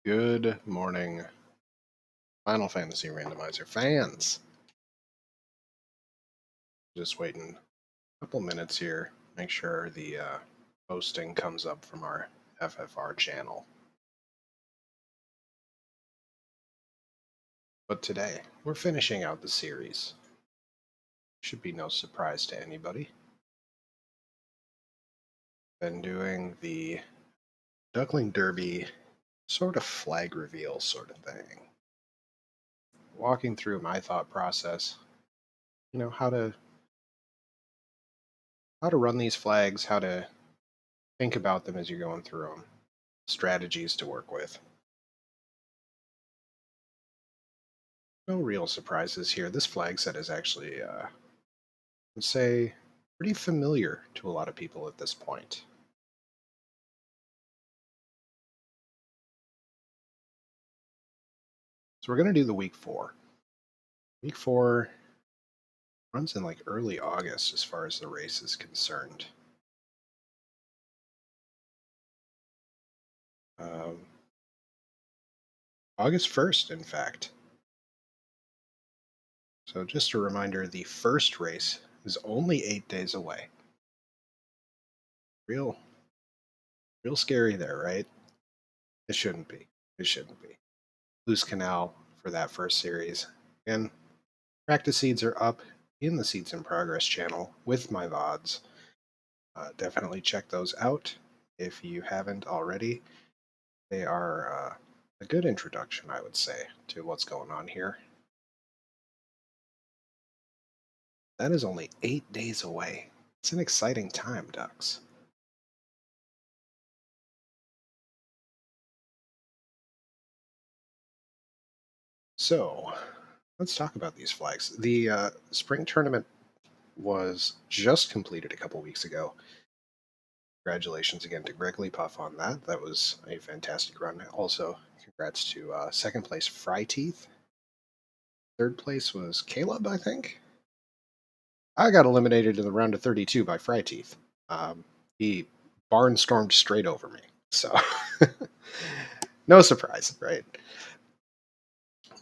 Good morning, Final Fantasy Randomizer fans. Just waiting a couple minutes here, make sure the posting comes up from our FFR channel. But today, we're finishing out the series. Should be no surprise to anybody. Been doing the Duckling Derby sort of flag reveal sort of thing. Walking through my thought process, how to run these flags, how to think about them as you're going through them, strategies to work with. No real surprises here. This flag set is actually, I'd say, pretty familiar to a lot of people at this point. So we're going to do the week 4. Week 4 runs in like early August as far as the race is concerned. Um, August 1st, in fact. So just a reminder, the first race is only 8 days away. Real, real scary there, right? It shouldn't be. It shouldn't be. Loose Canal for that first series. And practice seeds are up in the Seeds in Progress channel with my VODs. Definitely check those out if you haven't already. They are a good introduction, I would say, to what's going on here. That is only 8 days away. It's an exciting time, Ducks. So, let's talk about these flags. The spring tournament was just completed a couple weeks ago. Congratulations again to Greg Lee Puff on that. That was a fantastic run. Also, congrats to second place Fry Teeth. Third place was Caleb, I think. I got eliminated in the round of 32 by Fry Teeth. He barnstormed straight over me. So, no surprise, right?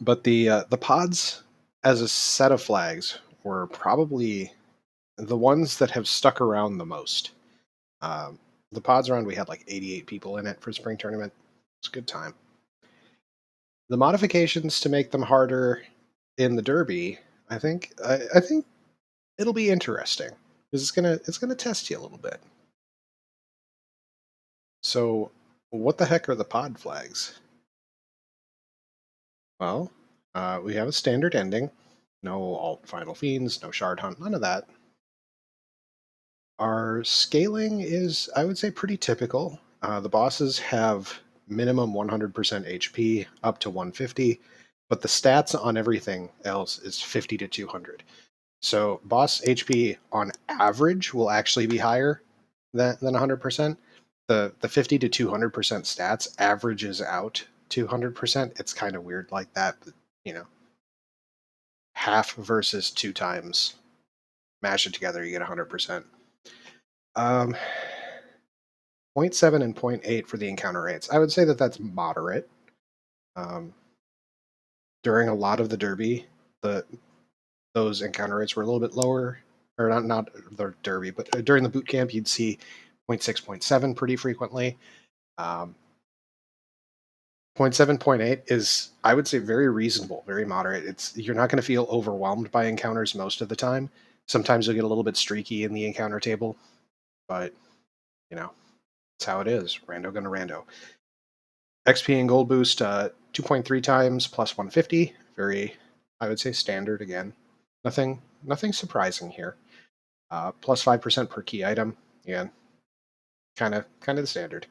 But the pods as a set of flags were probably the ones that have stuck around the most. Um, the pods round, we had like 88 people in it for spring tournament. It's a good time. The modifications to make them harder in the Derby, I think it'll be interesting because it's gonna test you a little bit. So, what the heck are the pod flags? Well, we have a standard ending. No alt final fiends, no shard hunt, none of that. Our scaling is, I would say, pretty typical. The bosses have minimum 100% HP up to 150, but the stats on everything else is 50 to 200. So boss HP on average will actually be higher than 100%. The 50 to 200% stats averages out to 100%. It's kind of weird like that, but, you know, half versus 2 times, mash it together, you get 100%. 0.7 and 0.8 for the encounter rates. I would say that that's moderate. Um, During a lot of the Derby, those encounter rates were a little bit lower, or not the Derby, but during the boot camp, you'd see 0.6, 0.7 pretty frequently. 0.7, 0.8 is, I would say, very reasonable, very moderate. You're not going to feel overwhelmed by encounters most of the time. Sometimes you'll get a little bit streaky in the encounter table, but you know, that's how it is. Rando gonna rando. XP and gold boost 2.3 times plus 150. Very, I would say, standard again. Nothing surprising here. Plus 5% per key item. Again, kind of the standard.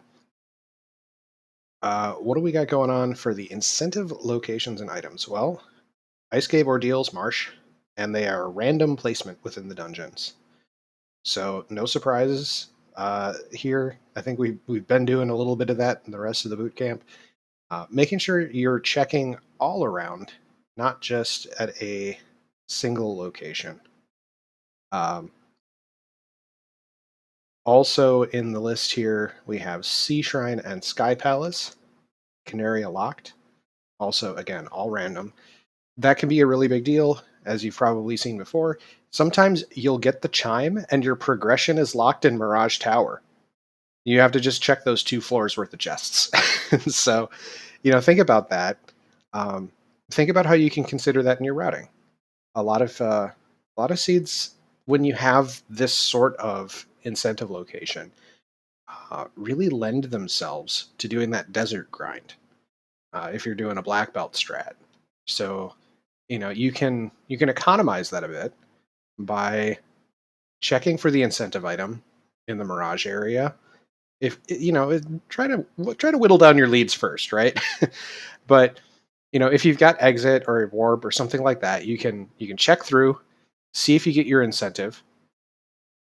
What do we got going on for the incentive locations and items? Well, Ice Cave Ordeals Marsh, and they are random placement within the dungeons. So no surprises here. I think we've been doing a little bit of that in the rest of the boot camp. Making sure you're checking all around, not just at a single location. Also in the list here, we have Sea Shrine and Sky Palace. Canaria locked. Also, again, all random. That can be a really big deal, as you've probably seen before. Sometimes you'll get the chime and your progression is locked in Mirage Tower. You have to just check those 2 floors worth of chests. So, think about that. Um, think about how you can consider that in your routing. A lot of seeds, when you have this sort of incentive location, really lend themselves to doing that desert grind. If you're doing a black belt strat, so you can economize that a bit by checking for the incentive item in the Mirage area. If try to whittle down your leads first, right? But if you've got exit or warp or something like that, you can check through, see if you get your incentive,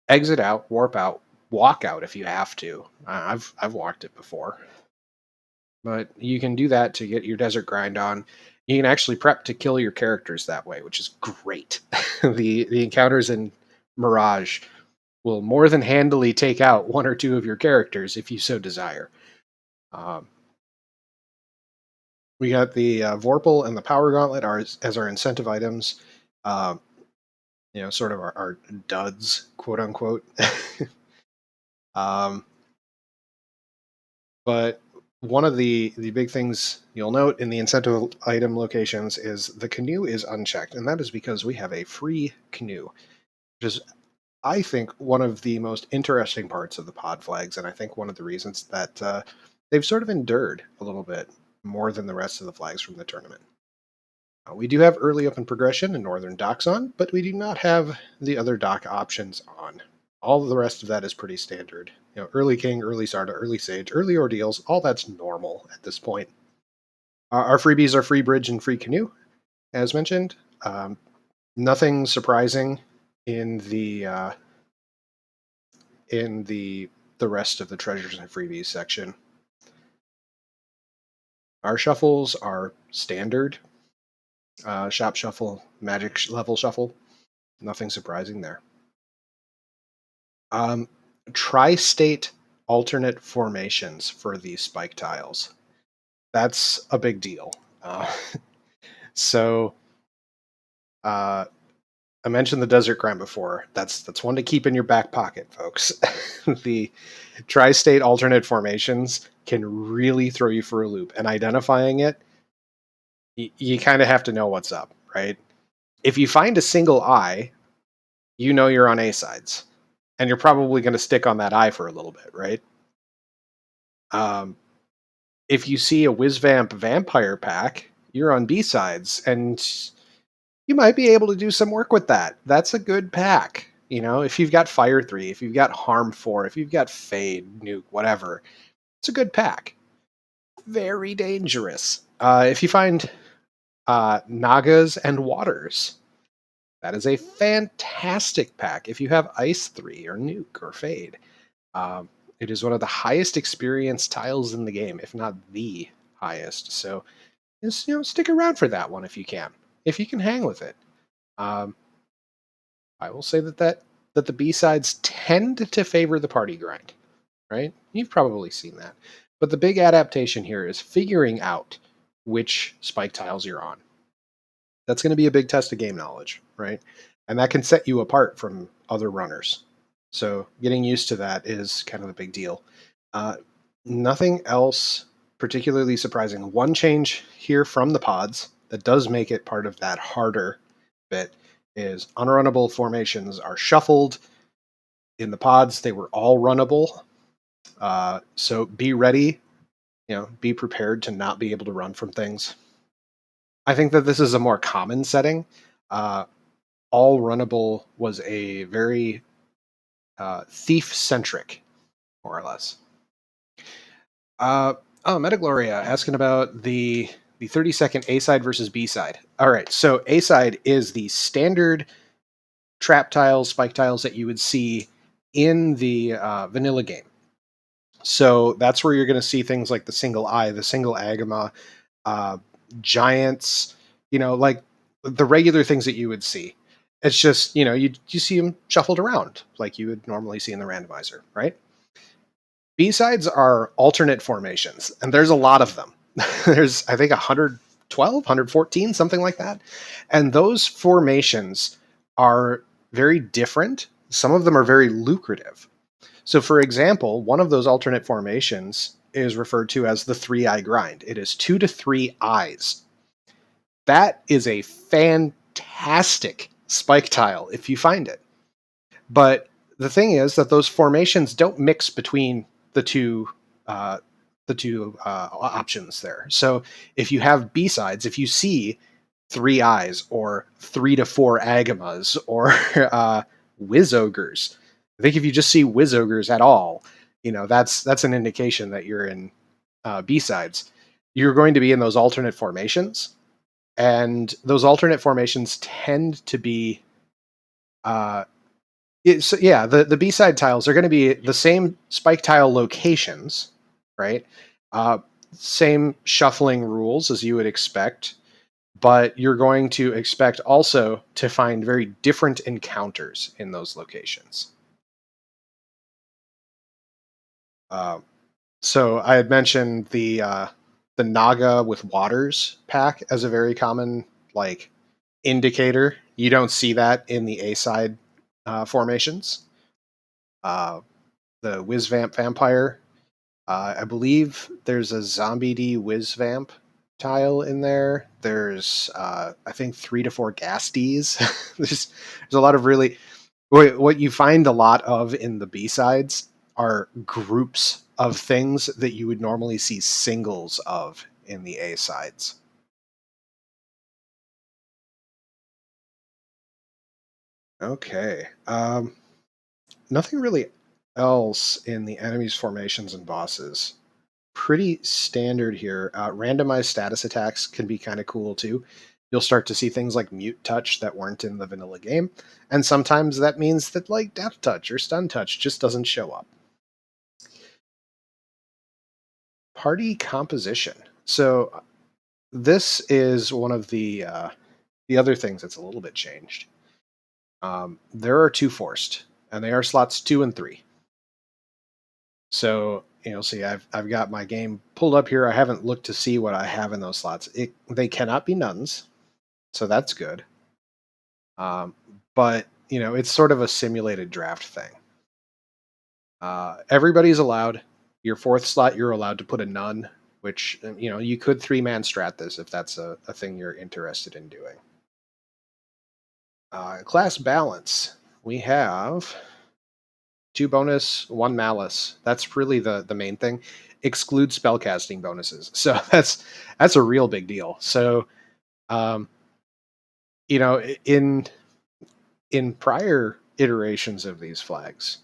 exit out, warp out, walk out if you have to. I've walked it before, but you can do that to get your desert grind on. You can actually prep to kill your characters that way, which is great. The encounters in Mirage will more than handily take out 1 or 2 of your characters if you so desire. Um, we got the Vorpal and the Power Gauntlet as our incentive items. Um, sort of our duds, quote unquote. um, but one of the big things you'll note in the incentive item locations is the canoe is unchecked, and that is because we have a free canoe, which is, I think, one of the most interesting parts of the pod flags, and I think one of the reasons that they've sort of endured a little bit more than the rest of the flags from the tournament. We do have early open progression and northern docks on, but we do not have the other dock options on. All of the rest of that is pretty standard. Early king, early Sarda, early sage, early ordeals, all that's normal at this point. Our freebies are free bridge and free canoe, as mentioned. Nothing surprising in the rest of the treasures and freebies section. Our shuffles are standard. Shop shuffle, magic level shuffle. Nothing surprising there. Um, Tri-state alternate formations for these spike tiles. That's a big deal. So I mentioned the desert grind before. That's one to keep in your back pocket, folks. The tri-state alternate formations can really throw you for a loop, and identifying it, you kind of have to know what's up, right? If you find a single eye, you're on A sides, and you're probably going to stick on that eye for a little bit, right? If you see a Whizvamp vampire pack, you're on B sides, and you might be able to do some work with that. That's a good pack. If you've got Fire 3, if you've got Harm 4, if you've got Fade, Nuke, whatever, it's a good pack. Very dangerous. If you find Nagas and Waters, that is a fantastic pack. If you have Ice 3 or Nuke or Fade, it is one of the highest experience tiles in the game, if not the highest. So just stick around for that one if you can. If you can hang with it. I will say that the B-sides tend to favor the party grind, right? You've probably seen that. But the big adaptation here is figuring out which spike tiles you're on. That's going to be a big test of game knowledge, right? And that can set you apart from other runners. So getting used to that is kind of a big deal. Nothing else particularly surprising. One change here from the pods that does make it part of that harder bit is unrunnable formations are shuffled. In the pods, they were all runnable. So be ready, be prepared to not be able to run from things. I think that this is a more common setting. All runnable was a very thief-centric, more or less. Metagloria asking about the 30-second A side versus B side. All right, so A side is the standard trap tiles, spike tiles that you would see in the vanilla game. So that's where you're going to see things like the single eye, the single agama, giants, like the regular things that you would see. It's just, you see them shuffled around like you would normally see in the randomizer, right? B-sides are alternate formations, and there's a lot of them. There's, I think, 112, 114, something like that. And those formations are very different. Some of them are very lucrative. So, for example, one of those alternate formations is referred to as the 3-eye grind. It is 2 to 3 eyes. That is a fantastic spike tile if you find it. But the thing is that those formations don't mix between the two uh, options there. So if you have B sides, if you see 3 eyes or 3 to 4 agamas or whiz ogres, I think if you just see whiz ogres at all, that's an indication that you're in B sides. You're going to be in those alternate formations, and those alternate formations tend to be uh, yeah, the B side tiles are going to be the same spike tile locations, right? Uh, Same shuffling rules as you would expect, but you're going to expect also to find very different encounters in those locations. Uh, so I had mentioned the Naga with waters pack as a very common like indicator. You don't see that in the A side formations. Uh, the Whiz Vamp Vampire. I believe there's a Zombie D Whiz Vamp tile in there. There's, I think, 3 to 4 Gas Ds. There's a lot of really. What you find a lot of in the B sides are groups of things that you would normally see singles of in the A sides. Okay. Nothing really else in the enemy's formations and bosses. Pretty standard here. Randomized status attacks can be kind of cool too. You'll start to see things like mute touch that weren't in the vanilla game, and sometimes that means that like death touch or stun touch just doesn't show up. Party composition. So this is one of the other things that's a little bit changed. There are 2 forced, and they are slots 2 and 3. So see, I've got my game pulled up here. I haven't looked to see what I have in those slots. They cannot be nuns, so that's good. Um, but it's sort of a simulated draft thing. Everybody's allowed. Your 4th slot, you're allowed to put a nun, which you could 3-man strat this if that's a thing you're interested in doing. Class balance. We have 2 bonus, 1 malice. That's really the main thing. Exclude spellcasting bonuses. So that's a real big deal. So um, in prior iterations of these flags,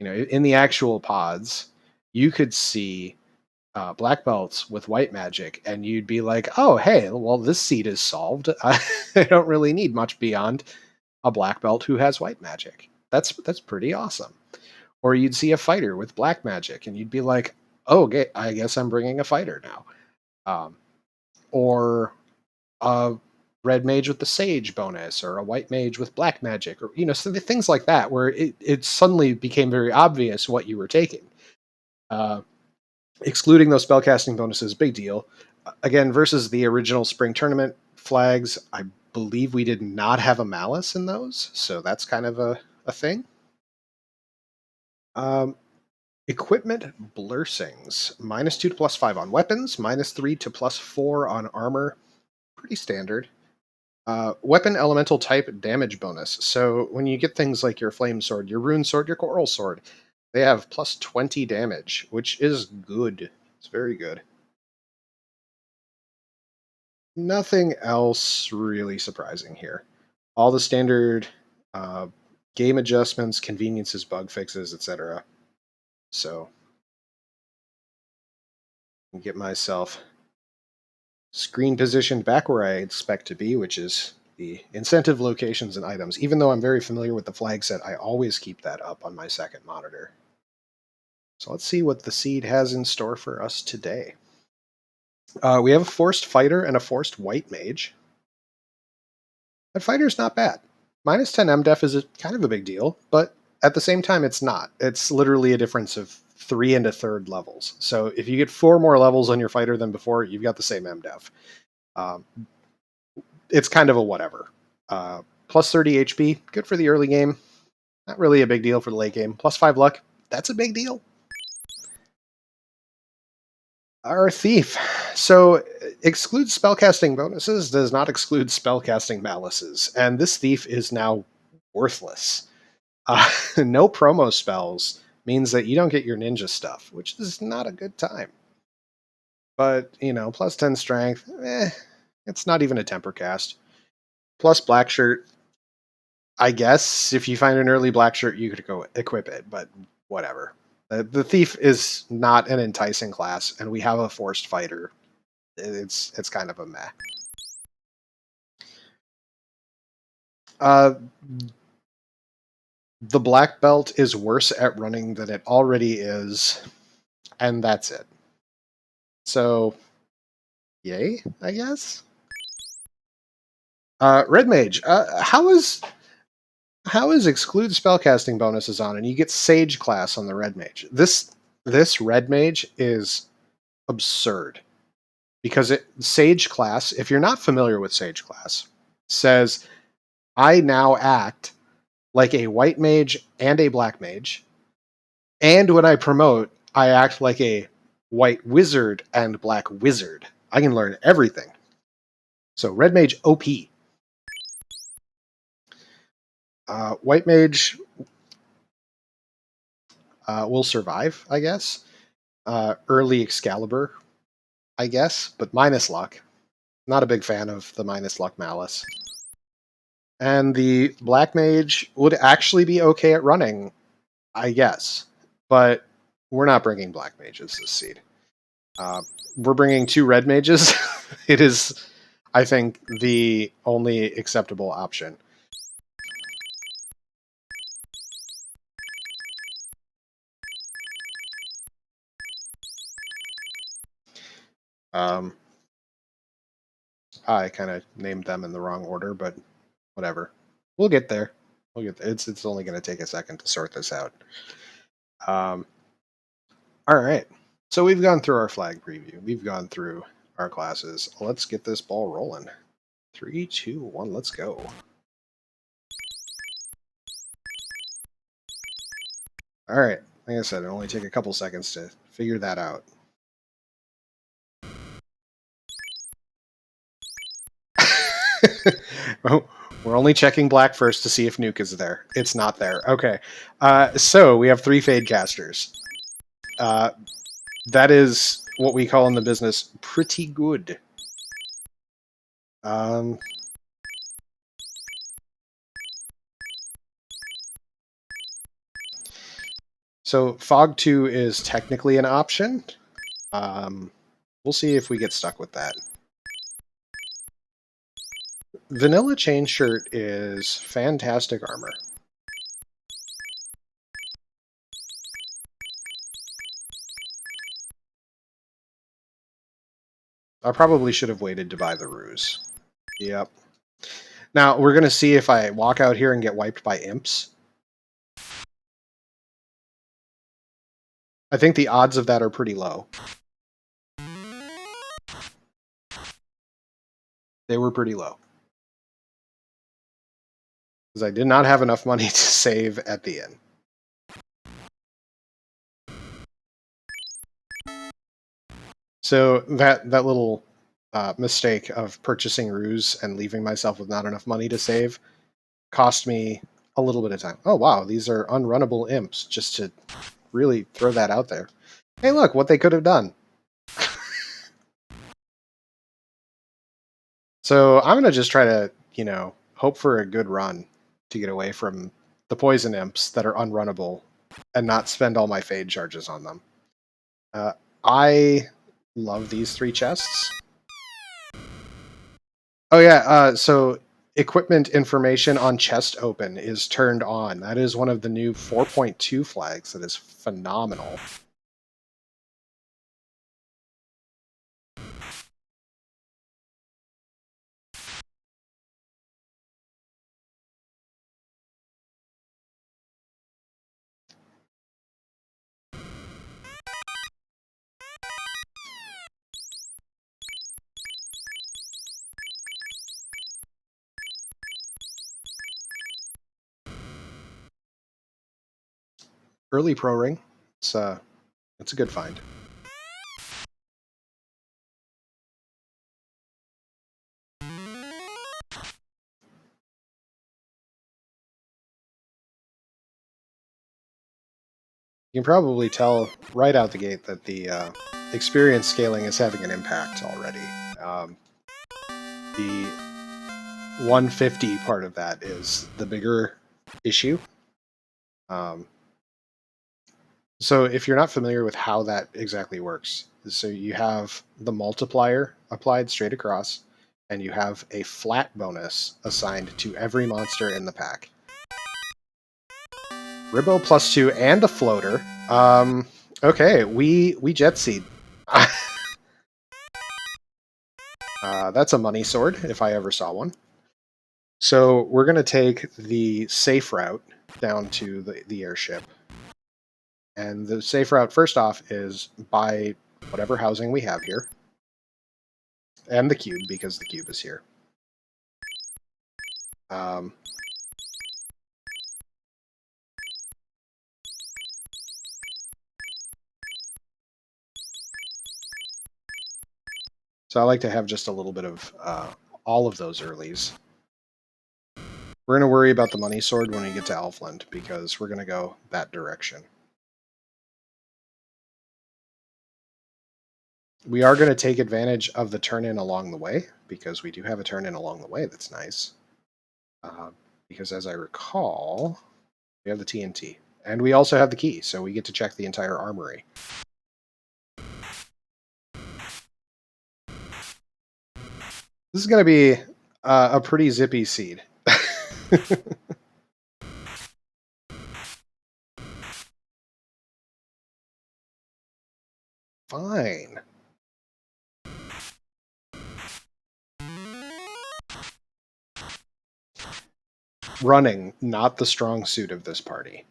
in the actual pods, you could see black belts with white magic, and you'd be like, "Oh, hey, well, this seed is solved. I don't really need much beyond a black belt who has white magic. That's pretty awesome." Or you'd see a fighter with black magic, and you'd be like, "Oh, okay, I guess I'm bringing a fighter now." Um, or a red mage with the sage bonus, or a white mage with black magic, or so things like that, where it suddenly became very obvious what you were taking. Uh, Excluding those spellcasting bonuses, big deal. Again, versus the original spring tournament flags, I believe we did not have a malice in those, so that's kind of a thing. Um, Equipment blursings. -2 to +5 on weapons, -3 to +4 on armor. Pretty standard. Weapon elemental type damage bonus. So when you get things like your flame sword, your rune sword, your coral sword, they have +20 damage, which is good. It's very good. Nothing else really surprising here. All the standard uh, game adjustments, conveniences, bug fixes, etc. So get myself screen positioned back where I expect to be, which is the incentive locations and items. Even though I'm very familiar with the flag set, I always keep that up on my second monitor. So let's see what the seed has in store for us today. We have a forced fighter and a forced white mage. That fighter's not bad. -10 MDef is kind of a big deal, but at the same time, it's not. It's literally a difference of 3 and a third levels. So if you get 4 more levels on your fighter than before, you've got the same MDEF. It's kind of a whatever. Plus 30 HP, good for the early game. Not really a big deal for the late game. Plus 5 luck, that's a big deal. Our thief. So excludes spellcasting bonuses, does not exclude spellcasting malices. And this thief is now worthless. No promo spells means that you don't get your ninja stuff, which is not a good time. But, plus 10 strength, it's not even a temper cast. Plus black shirt, I guess if you find an early black shirt, you could go equip it, but whatever. The thief is not an enticing class, and we have a forced fighter. It's kind of a meh. The black belt is worse at running than it already is, and that's it. So, yay, I guess. Red mage. How is exclude spellcasting bonuses on, and you get Sage class on the red mage? This red mage is absurd because Sage class. If you're not familiar with Sage class, says I now act like a white mage and a black mage, and when I promote, I act like a white wizard and black wizard. I can learn everything. So red mage OP. White mage will survive, I guess. Early Excalibur, I guess, but minus luck. Not a big fan of the minus luck malice. And the black mage would actually be okay at running, I guess. But we're not bringing black mages this seed. We're bringing 2 red mages. It is, I think, the only acceptable option. I kind of named them in the wrong order, but whatever. We'll get there. It's only going to take a second to sort this out. All right. So we've gone through our flag preview. We've gone through our classes. Let's get this ball rolling. 3, 2, 1, let's go. All right. Like I said, it'll only take a couple seconds to figure that out. Well, we're only checking black first to see if Nuke is there. It's not there. Okay. So we have 3 Fade casters. That is what we call in the business pretty good. So Fog 2 is technically an option. We'll see if we get stuck with that. Vanilla Chain Shirt is fantastic armor. I probably should have waited to buy the ruse. Yep. Now, we're going to see if I walk out here and get wiped by imps. I think the odds of that are pretty low. They were pretty low. Because I did not have enough money to save at the end. So that little mistake of purchasing ruse and leaving myself with not enough money to save cost me a little bit of time. Oh, wow, these are unrunnable imps, just to really throw that out there. Hey, look, what they could have done. So I'm going to just try to, hope for a good run to get away from the poison imps that are unrunnable and not spend all my fade charges on them. I love these 3 chests. Oh yeah, so equipment information on chest open is turned on. That is one of the new 4.2 flags that is phenomenal. Early pro ring. It's a good find. You can probably tell right out the gate that the experience scaling is having an impact already. The 150 part of that is the bigger issue. So if you're not familiar with how that exactly works, so you have the multiplier applied straight across, and you have a flat bonus assigned to every monster in the pack. Ribbo +2 and a floater. Okay, we jet seed. That's a money sword, if I ever saw one. So we're going to take the safe route down to the airship. And the safe route, first off, is buy whatever housing we have here. And the cube, because the cube is here. So I like to have just a little bit of all of those earlies. We're going to worry about the money sword when we get to Elfland, because we're going to go that direction. We are going to take advantage of the turn-in along the way, because we do have a turn-in along the way that's nice. Because as I recall, we have the TNT. And we also have the key, so we get to check the entire armory. This is going to be a pretty zippy seed. Fine. Running, not the strong suit of this party.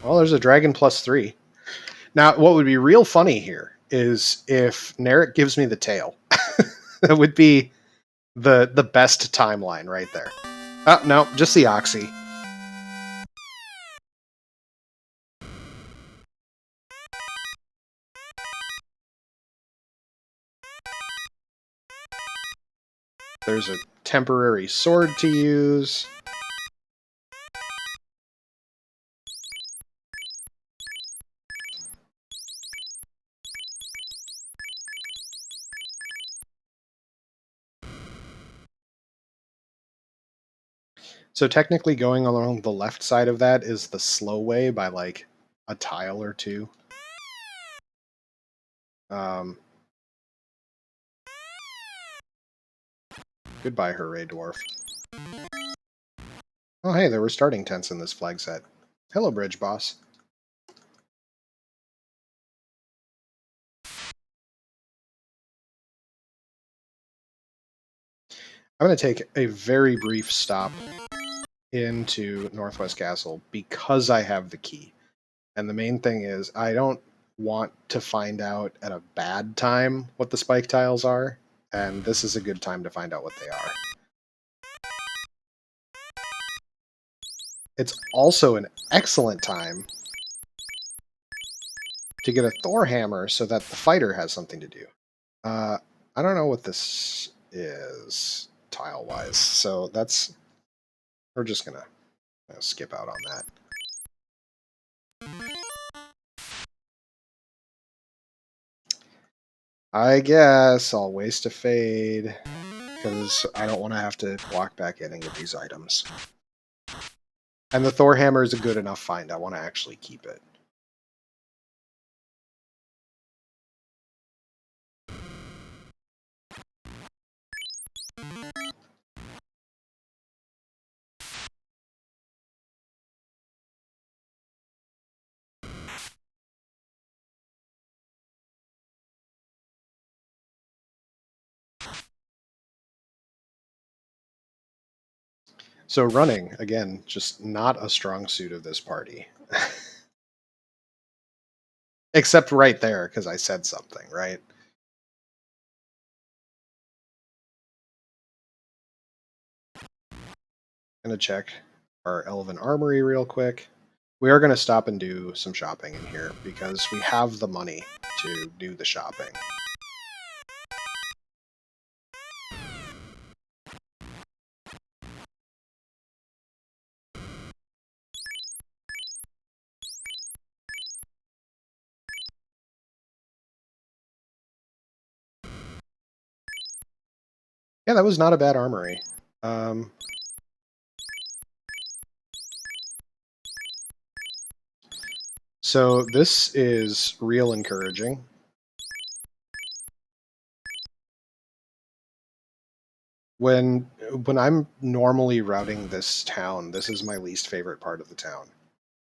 Well, there's a dragon +3. Now, what would be real funny here is if Narek gives me the tail. That would be the best timeline right there. Oh, no, just the Oxy. There's a temporary sword to use. So technically going along the left side of that is the slow way by like a tile or two. Goodbye, Hooray Dwarf. Oh hey, there were starting tents in this flag set. Hello, Bridge Boss. I'm going to take a very brief stop into Northwest Castle because I have the key. And the main thing is I don't want to find out at a bad time what the spike tiles are, and this is a good time to find out what they are. It's also an excellent time to get a Thor hammer so that the fighter has something to do. I don't know what this is tile-wise, so we're just gonna skip out on that. I guess I'll waste a fade because I don't want to have to walk back in and get these items. And the Thor hammer is a good enough find. I want to actually keep it. So running, again, just not a strong suit of this party. Except right there, because I said something, right? Gonna check our Elven Armory real quick. We are gonna stop and do some shopping in here because we have the money to do the shopping. Yeah, that was not a bad armory. So this is real encouraging. When I'm normally routing this town, this is my least favorite part of the town.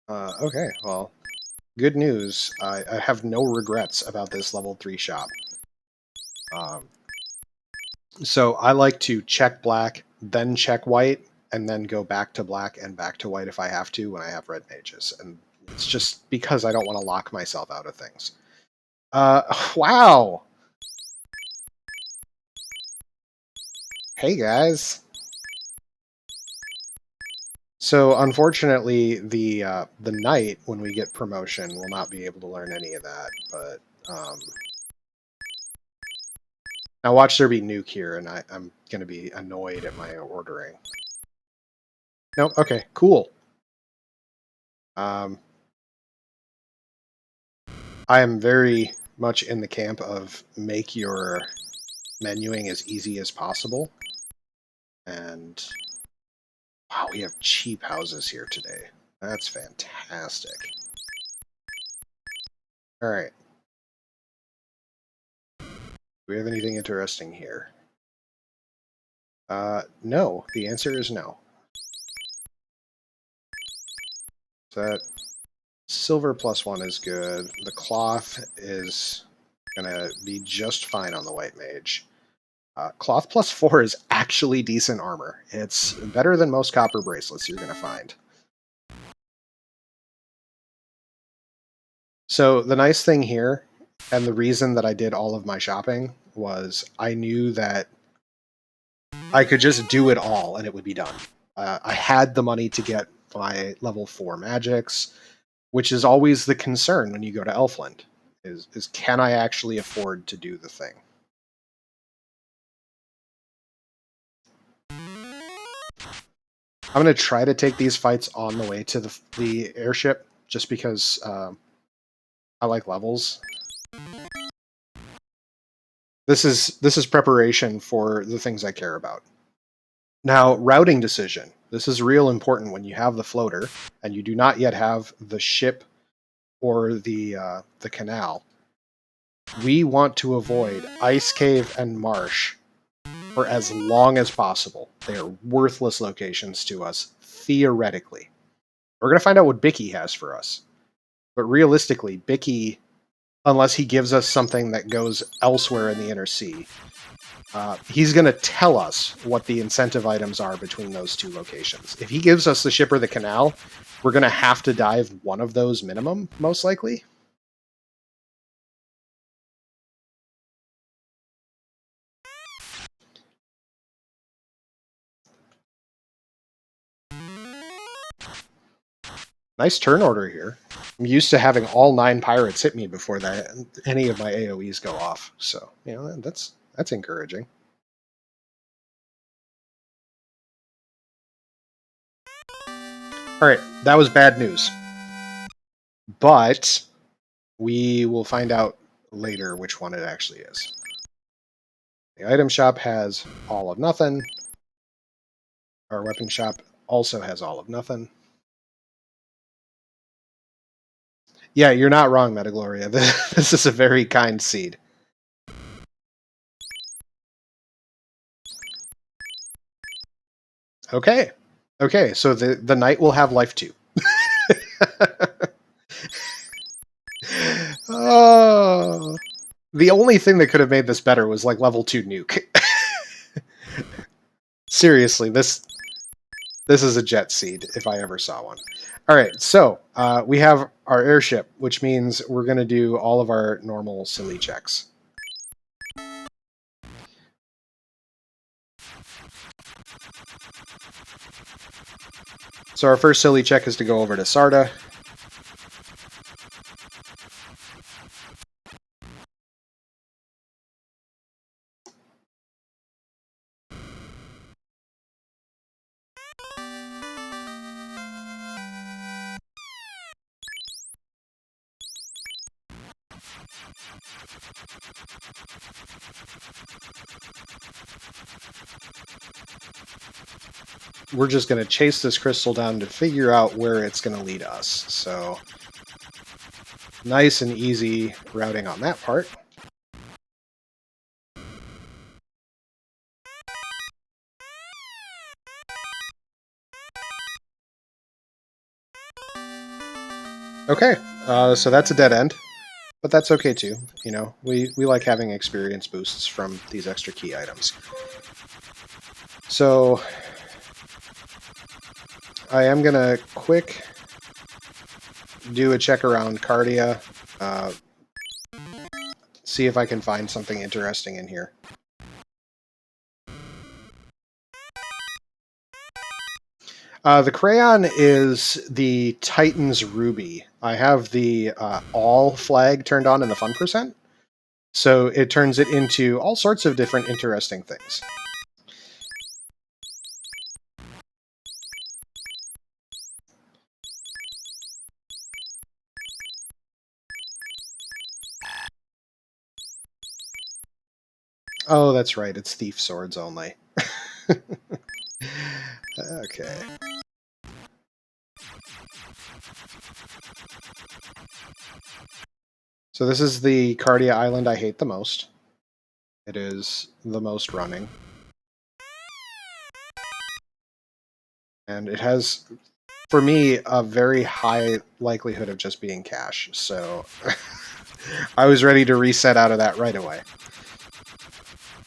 Okay, well, good news. I have no regrets about this level 3 shop. So I like to check black, then check white, and then go back to black and back to white if I have to when I have red mages. And it's just because I don't want to lock myself out of things. Wow! Hey guys! So unfortunately, the knight, when we get promotion, will not be able to learn any of that. But now watch there be nuke here, and I'm going to be annoyed at my ordering. Nope. Okay. Cool. I am very much in the camp of make your menuing as easy as possible. And wow, we have cheap houses here today. That's fantastic. All right. Do we have anything interesting here? No. The answer is no. That silver +1 is good. The cloth is gonna be just fine on the white mage. Cloth +4 is actually decent armor. It's better than most copper bracelets you're gonna find. So the nice thing here, and the reason that I did all of my shopping, was I knew that I could just do it all and it would be done. I had the money to get my level 4 magics, which is always the concern when you go to Elfland, is can I actually afford to do the thing? I'm going to try to take these fights on the way to the airship, just because I like levels. This is preparation for the things I care about. Now, routing decision. This is real important when you have the floater and you do not yet have the ship or the canal. We want to avoid Ice Cave and Marsh for as long as possible. They are worthless locations to us, theoretically. We're going to find out what Bicky has for us. But realistically, Bicky, unless he gives us something that goes elsewhere in the Inner Sea, he's going to tell us what the incentive items are between those two locations. If he gives us the ship or the canal, we're going to have to dive one of those minimum, most likely. Nice turn order here. I'm used to having all 9 pirates hit me before that any of my AoEs go off. So, you know, that's encouraging. All right, that was bad news. But we will find out later which one it actually is. The item shop has all of nothing. Our weapon shop also has all of nothing. Yeah, you're not wrong, Metagloria. This is a very kind seed. Okay. Okay, so the knight will have life 2. Oh, the only thing that could have made this better was like level 2 nuke. Seriously, this is a jet seed if I ever saw one. All right, so we have our airship, which means we're going to do all of our normal silly checks. So our first silly check is to go over to Sarda. We're just going to chase this crystal down to figure out where it's going to lead us. So nice and easy routing on that part. Okay, so that's a dead end, but that's okay too. You know, we like having experience boosts from these extra key items. So I am going to quick do a check around Cardia, see if I can find something interesting in here. The crayon is the Titan's Ruby. I have the all flag turned on in the fun percent, so it turns it into all sorts of different interesting things. Oh, that's right, it's thief swords only. Okay. So this is the Cardia Island I hate the most. It is the most running. And it has, for me, a very high likelihood of just being cash, so I was ready to reset out of that right away.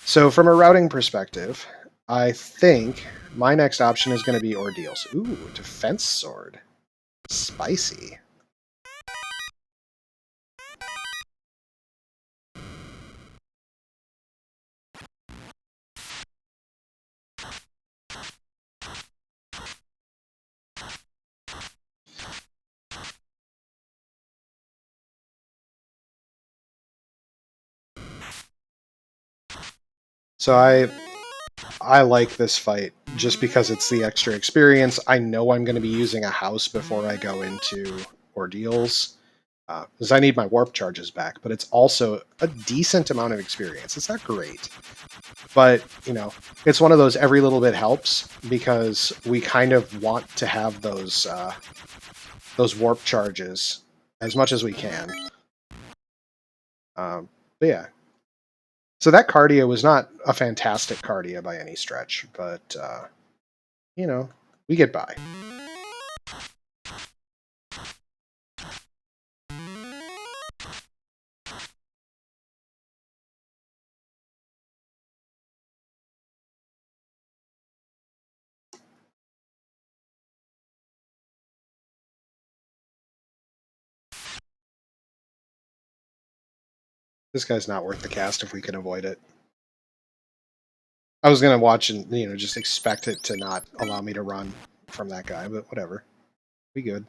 So from a routing perspective, I think my next option is going to be Ordeals. Ooh, Defense Sword. Spicy. So I like this fight just because it's the extra experience. I know I'm going to be using a house before I go into Ordeals, because I need my warp charges back, but it's also a decent amount of experience. It's not great, but, you know, it's one of those every little bit helps because we kind of want to have those warp charges as much as we can. But yeah. So that cardia was not a fantastic cardia by any stretch, but, you know, we get by. This guy's not worth the cast if we can avoid it. I was going to watch and, you know, just expect it to not allow me to run from that guy, but whatever. We good.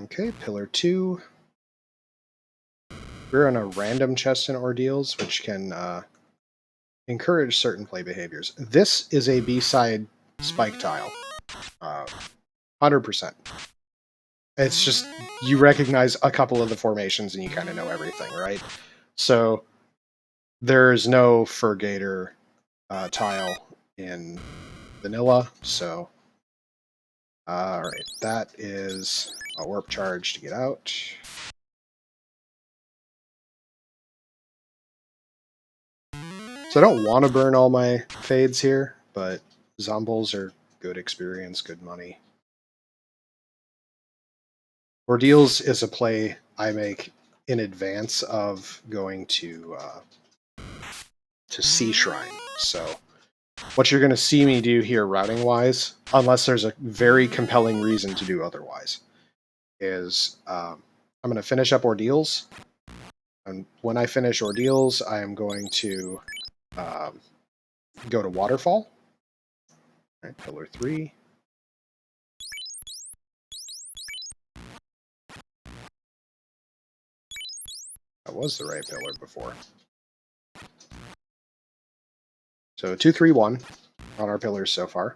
Okay, Pillar 2. We're on a random chest in Ordeals, which can encourage certain play behaviors. This is a B-side spike tile. 100%. It's just, you recognize a couple of the formations and you kind of know everything, right? So there's no Furgator tile in vanilla, so alright, that is a warp charge to get out. So I don't want to burn all my fades here, but Zombles are good experience, good money. Ordeals is a play I make in advance of going to Sea Shrine. So what you're going to see me do here routing wise, unless there's a very compelling reason to do otherwise, is I'm going to finish up Ordeals. And when I finish Ordeals, I am going to go to Waterfall. All right, Pillar 3. That was the right pillar before. So 2, 3, 1 on our pillars so far.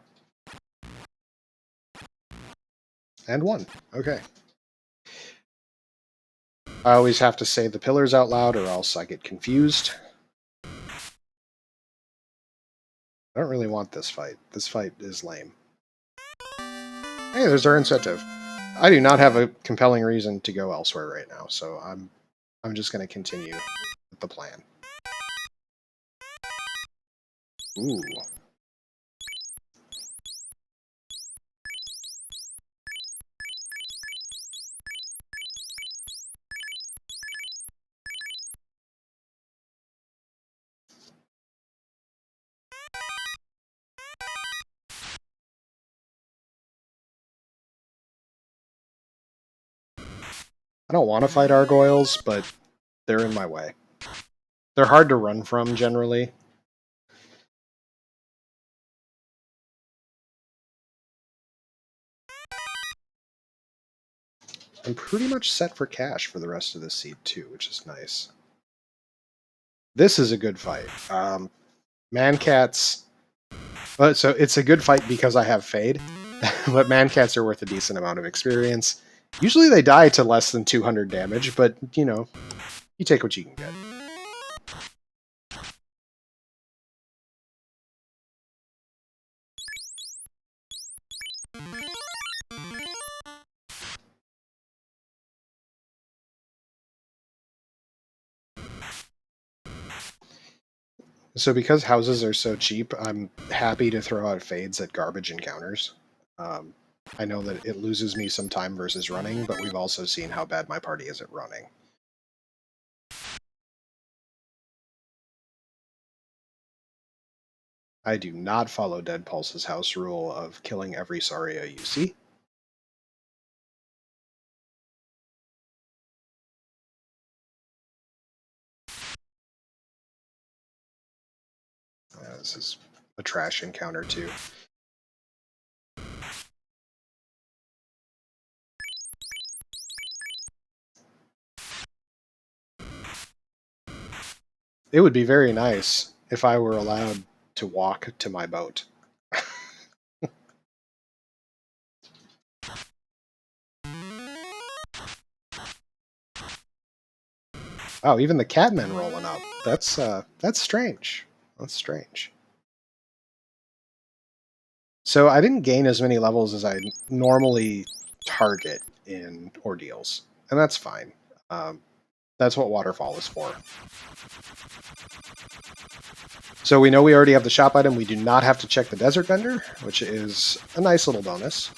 And 1. Okay. I always have to say the pillars out loud or else I get confused. I don't really want this fight. This fight is lame. Hey, there's our incentive. I do not have a compelling reason to go elsewhere right now, so I'm just going to continue with the plan. Ooh. I don't want to fight Argoyles, but they're in my way. They're hard to run from, generally. I'm pretty much set for cash for the rest of this seed, too, which is nice. This is a good fight. Mancats... Well, so it's a good fight because I have Fade, but Mancats are worth a decent amount of experience. Usually they die to less than 200 damage, but, you know, you take what you can get. So because houses are so cheap, I'm happy to throw out Fades at garbage encounters. I know that it loses me some time versus running, but we've also seen how bad my party is at running. I do not follow Dead Pulse's house rule of killing every Saria you see. This is a trash encounter too. It would be very nice if I were allowed to walk to my boat. Oh, even the Catmen rolling up. That's strange. That's strange. So I didn't gain as many levels as I normally target in Ordeals, and that's fine. That's what Waterfall is for. So we know we already have the shop item. We do not have to check the desert vendor, which is a nice little bonus.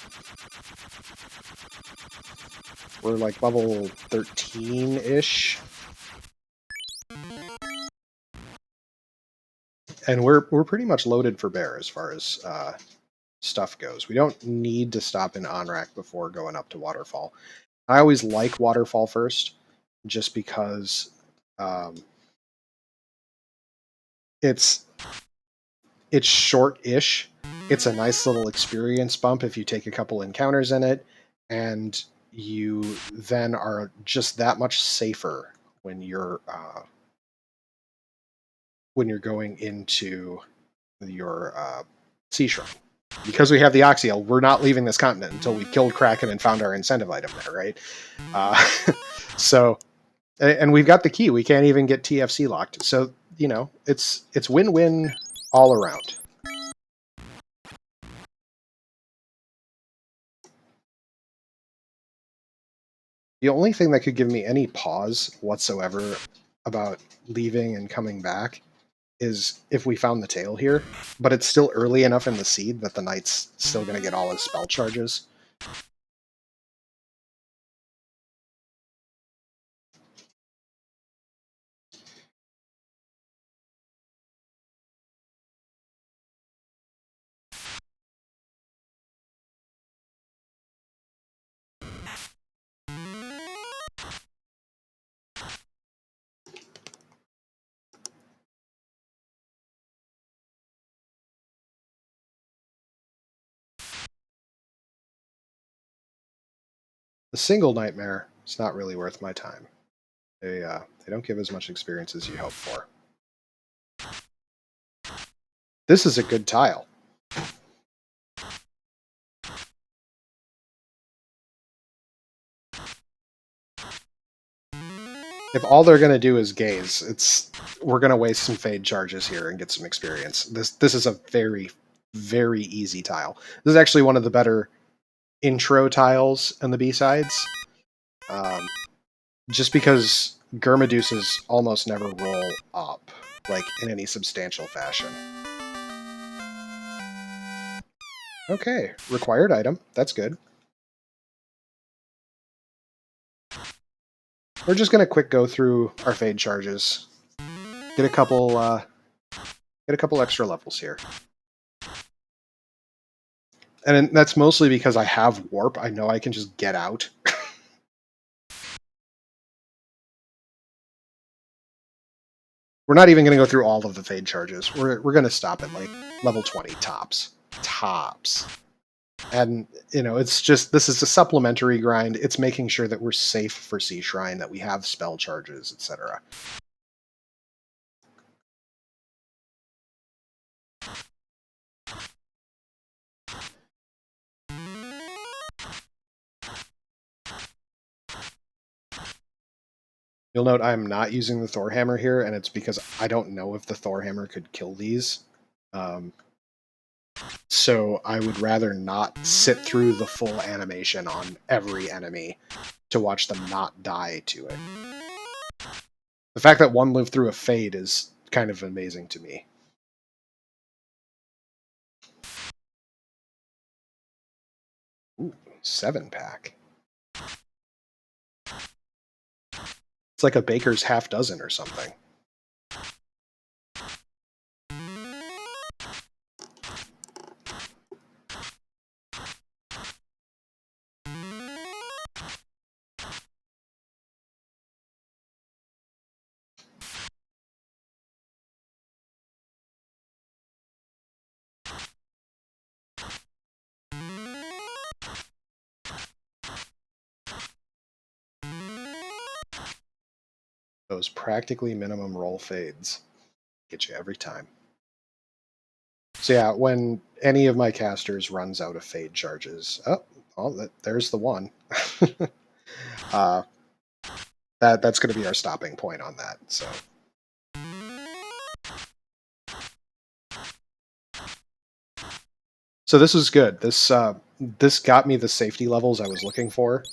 We're like level 13-ish. And we're pretty much loaded for bear as far as stuff goes. We don't need to stop in Onrak before going up to Waterfall. I always like Waterfall first, just because it's short-ish. It's a nice little experience bump if you take a couple encounters in it, and you then are just that much safer when you're going into your Sea Shrine. Because we have the Oxyel, we're not leaving this continent until we've killed Kraken and found our incentive item there, right? So, and we've got the key. We can't even get TFC locked. So, you know, it's win-win all around. The only thing that could give me any pause whatsoever about leaving and coming back is if we found the tail here, but it's still early enough in the seed that the knight's still going to get all his spell charges. A single nightmare is not really worth my time. They don't give as much experience as you hope for. This is a good tile. If all they're going to do is gaze, we're going to waste some fade charges here and get some experience. This is a very, very easy tile. This is actually one of the better intro tiles in the B-sides. Just because Gurmaduces almost never roll up, like, in any substantial fashion. Okay, required item. That's good. We're just going to quick go through our fade charges. Get a couple extra levels here. And that's mostly because I have warp. I know I can just get out. We're not even going to go through all of the fade charges. We're going to stop at like level 20 tops. Tops. And, you know, it's just, this is a supplementary grind. It's making sure that we're safe for Sea Shrine, that we have spell charges, etc. You'll note I'm not using the Thor Hammer here, and it's because I don't know if the Thor Hammer could kill these. So I would rather not sit through the full animation on every enemy to watch them not die to it. The fact that one lived through a fade is kind of amazing to me. Ooh, 7-pack. It's like a baker's half dozen or something. Those practically minimum roll fades get you every time. So yeah, when any of my casters runs out of fade charges, there's the one. That's going to be our stopping point on that. So this is good. This got me the safety levels I was looking for.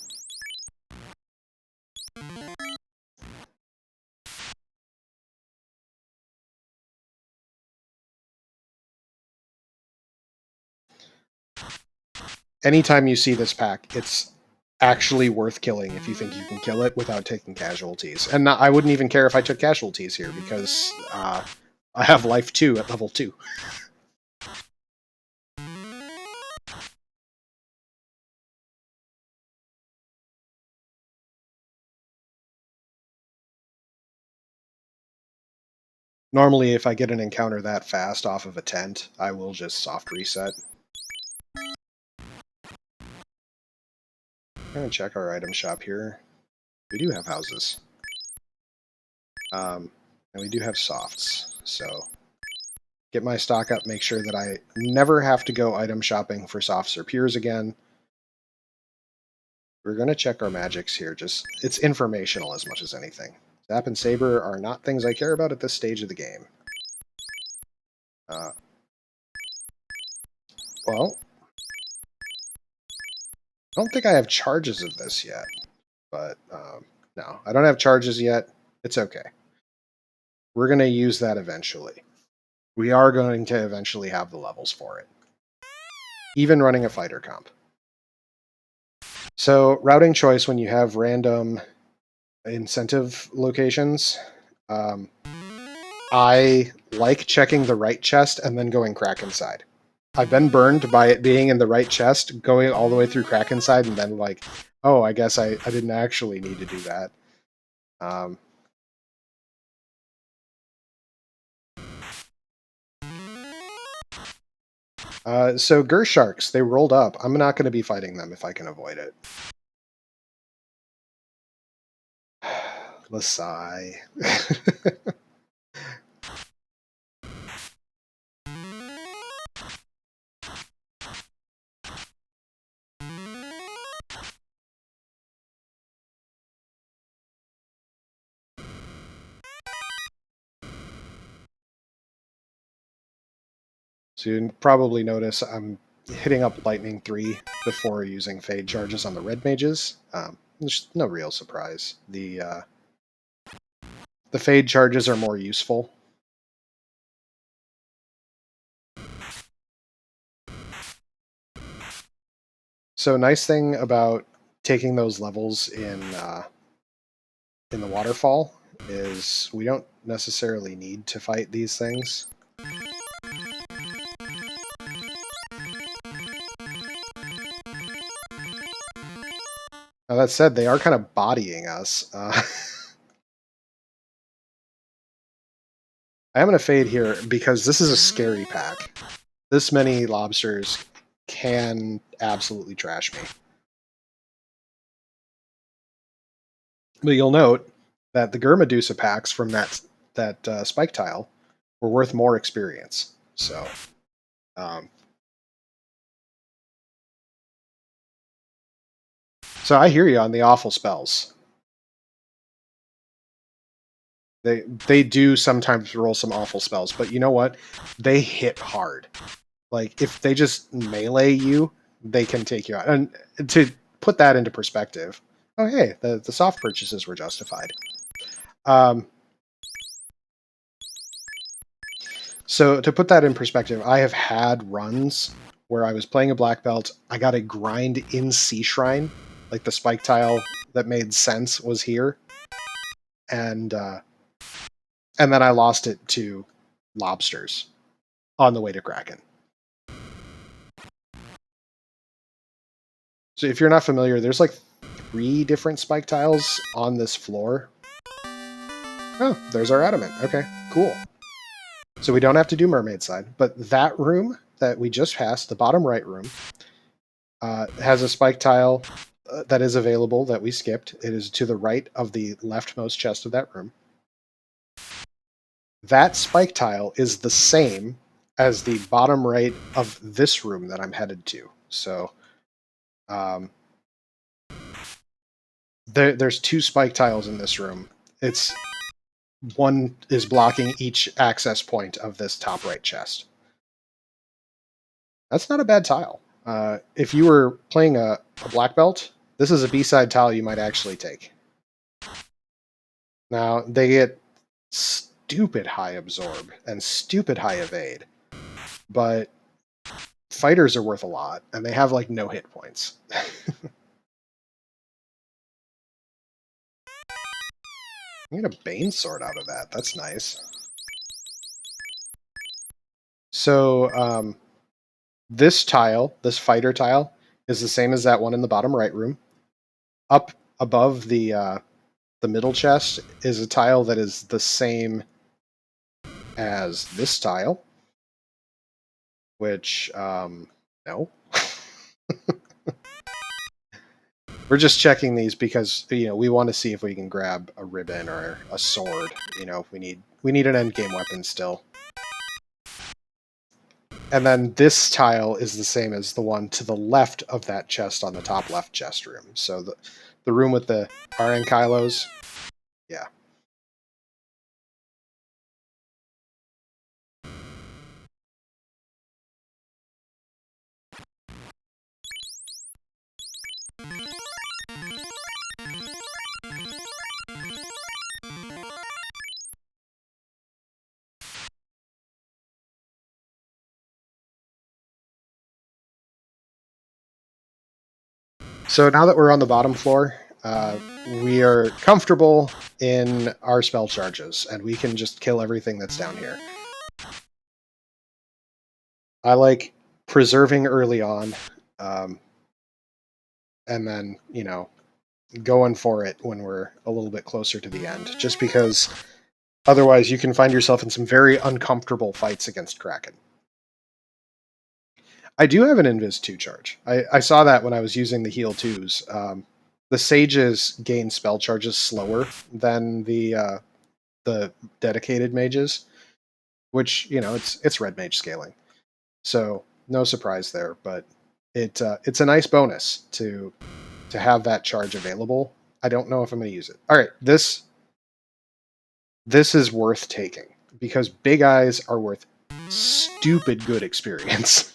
Anytime you see this pack, it's actually worth killing if you think you can kill it without taking casualties. And I wouldn't even care if I took casualties here, because I have life 2 at level 2. Normally, if I get an encounter that fast off of a tent, I will just soft reset. I'm going to check our item shop here. We do have houses. And we do have softs, so get my stock up, make sure that I never have to go item shopping for softs or pures again. We're going to check our magics here. It's informational as much as anything. Zap and Saber are not things I care about at this stage of the game. Well, I don't think I have charges of this yet, but no, I don't have charges yet. It's okay. We're going to use that eventually. We are going to eventually have the levels for it. Even running a fighter comp. So, routing choice when you have random incentive locations. I like checking the right chest and then going crack inside. I've been burned by it being in the right chest, going all the way through crack inside, and then like, oh, I guess I didn't actually need to do that. So Gersharks, they rolled up. I'm not going to be fighting them if I can avoid it. The sigh. So you probably notice I'm hitting up Lightning 3 before using Fade charges on the red mages. There's no real surprise. The Fade charges are more useful. So nice thing about taking those levels in the waterfall is we don't necessarily need to fight these things. Now that said, they are kind of bodying us. I am going to fade here because this is a scary pack. This many lobsters can absolutely trash me. But you'll note that the Gurmadusa packs from that spike tile were worth more experience. So, so I hear you on the awful spells. They do sometimes roll some awful spells, but you know what? They hit hard. Like if they just melee you, they can take you out. And to put that into perspective, oh hey, the soft purchases were justified. So to put that in perspective, I have had runs where I was playing a black belt. I got a grind in Sea Shrine, like the spike tile that made sense was here, and then I lost it to lobsters on the way to Kraken. So if you're not familiar, there's like 3 different spike tiles on this floor. Oh, there's our adamant. Okay, cool. So we don't have to do mermaid side, but that room that we just passed, the bottom right room, has a spike tile that is available that we skipped. It is to the right of the leftmost chest of that room. That spike tile is the same as the bottom right of this room that I'm headed to. So there's 2 spike tiles in this room. It's one is blocking each access point of this top right chest. That's not a bad tile. If you were playing a black belt, this is a B-side tile you might actually take. Now, they get stupid high absorb and stupid high evade, but fighters are worth a lot, and they have like no hit points. I get a Bane Sword out of that. That's nice. So, this tile, this fighter tile, is the same as that one in the bottom right room. Up above the middle chest is a tile that is the same as this tile, which, no. We're just checking these because, you know, we want to see if we can grab a ribbon or a sword. You know, we need an endgame weapon still. And then this tile is the same as the one to the left of that chest on the top left chest room. So the room with the RN Kylos, yeah. So now that we're on the bottom floor, we are comfortable in our spell charges, and we can just kill everything that's down here. I like preserving early on, and then, you know, going for it when we're a little bit closer to the end, just because otherwise you can find yourself in some very uncomfortable fights against Kraken. I do have an Invis 2 charge. I saw that when I was using the heal 2s. The sages gain spell charges slower than the dedicated mages, which it's red mage scaling, so no surprise there. But it's a nice bonus to have that charge available. I don't know if I'm going to use it. All right, this is worth taking because big eyes are worth stupid good experience.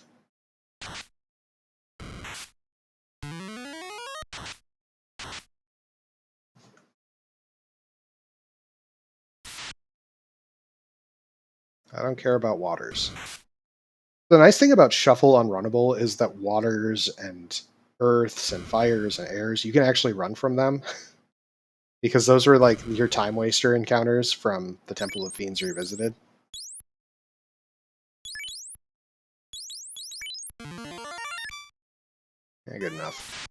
I don't care about waters. The nice thing about Shuffle Unrunnable is that waters and earths and fires and airs, you can actually run from them because those were like your time waster encounters from the Temple of Fiends Revisited. Yeah, good enough.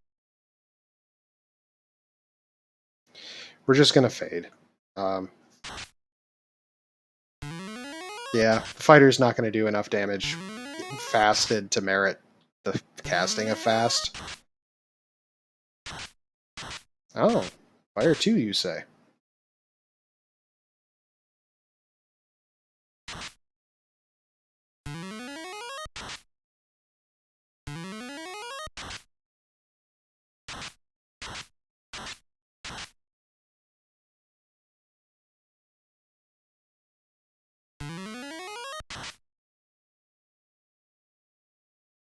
We're just going to fade. Yeah, the fighter's not going to do enough damage fasted to merit the casting of fast. Oh, fire 2, you say?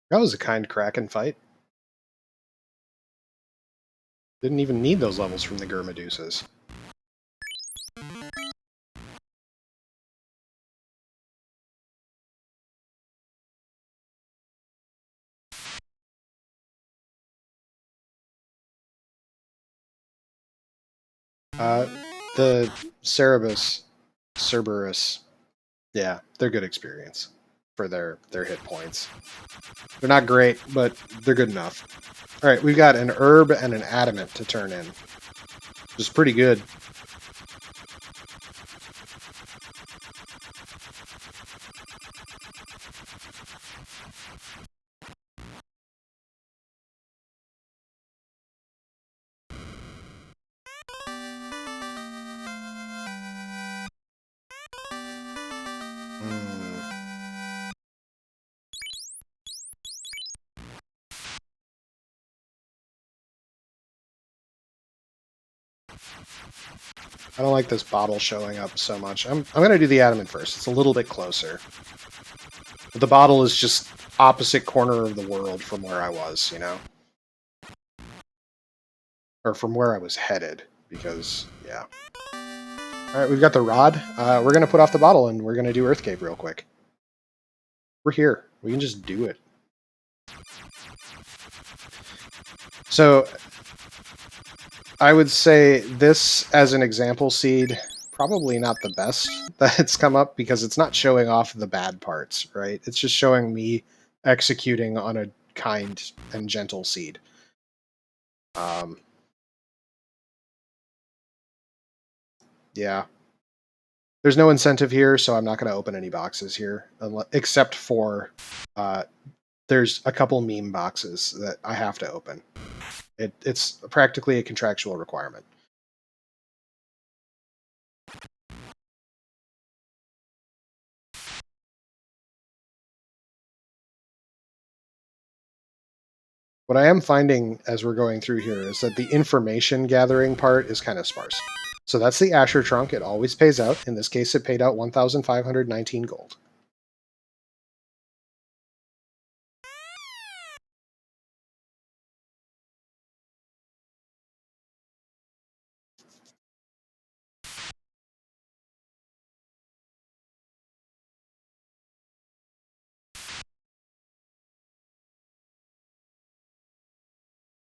That was a kind Kraken fight. Didn't even need those levels from the Gurmedusas. The Cerberus, yeah, they're good experience for their hit points. They're not great, but they're good enough. All right, we've got an herb and an adamant to turn in, which is pretty good. I don't like this bottle showing up so much. I'm going to do the adamant first. It's a little bit closer. The bottle is just opposite corner of the world from where I was, or from where I was headed, because, yeah. All right, we've got the rod. We're going to put off the bottle, and we're going to do Earth Cave real quick. We're here. We can just do it. So I would say this as an example seed, probably not the best that it's come up because it's not showing off the bad parts, right? It's just showing me executing on a kind and gentle seed. Yeah. There's no incentive here, so I'm not going to open any boxes here, except for there's a couple meme boxes that I have to open. It's practically a contractual requirement. What I am finding as we're going through here is that the information gathering part is kind of sparse. So that's the Asher trunk. It always pays out. In this case, it paid out 1,519 gold.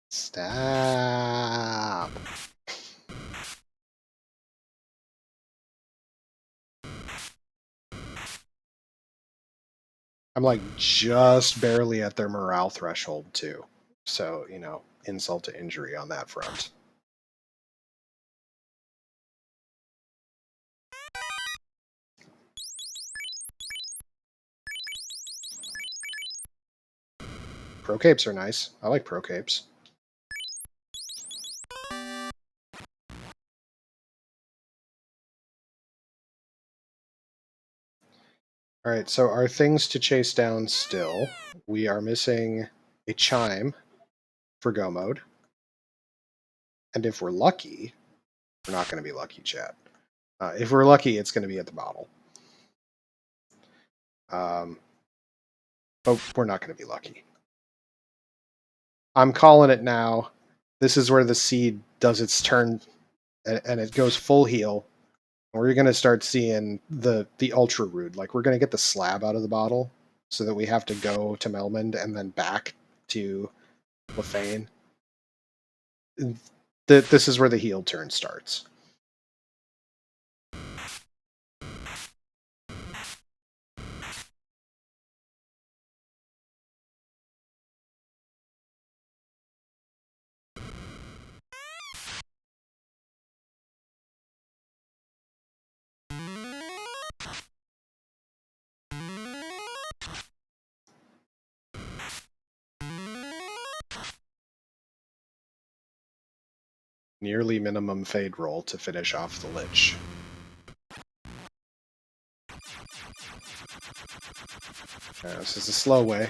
Stop. I'm like just barely at their morale threshold too. So, insult to injury on that front. Pro capes are nice. I like pro capes. All right, so our things to chase down still. We are missing a chime for go mode. And if we're lucky, we're not going to be lucky, chat. If we're lucky, it's going to be at the bottle. But we're not going to be lucky. I'm calling it now. This is where the seed does its turn, and it goes full heal. We're going to start seeing the ultra rude. Like, we're going to get the slab out of the bottle so that we have to go to Melmond and then back to Lefane. This is where the heal turn starts. Nearly minimum fade roll to finish off the Lich. This is a slow way.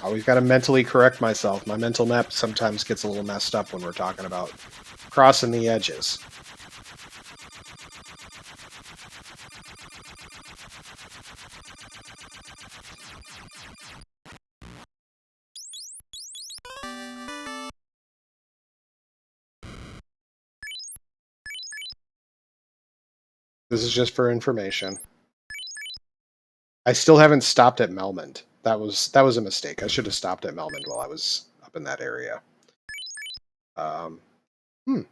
Always got to mentally correct myself. My mental map sometimes gets a little messed up when we're talking about crossing the edges. This is just for information. I still haven't stopped at Melmond. That was a mistake. I should have stopped at Melmond while I was up in that area. Hmm.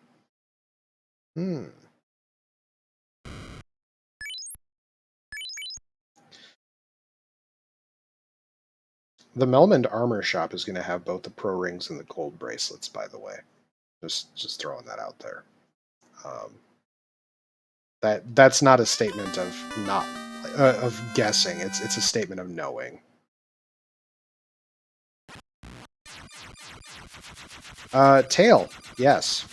The Melmond armor shop is going to have both the pro rings and the gold bracelets, by the way. Just throwing that out there. That's not a statement of not of guessing. It's a statement of knowing. Tail, yes.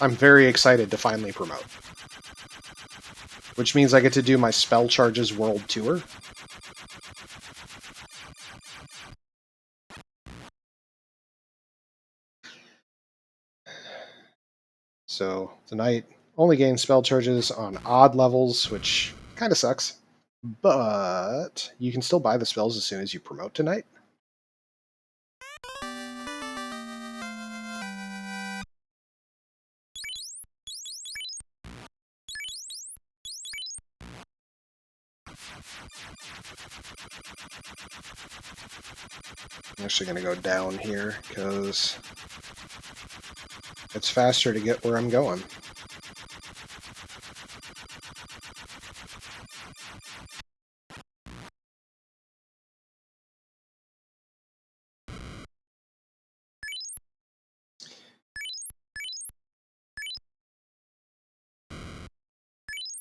I'm very excited to finally promote. Which means I get to do my Spell Charges World Tour. So tonight, only gain spell charges on odd levels, which kind of sucks. But you can still buy the spells as soon as you promote tonight. I'm actually going to go down here because it's faster to get where I'm going.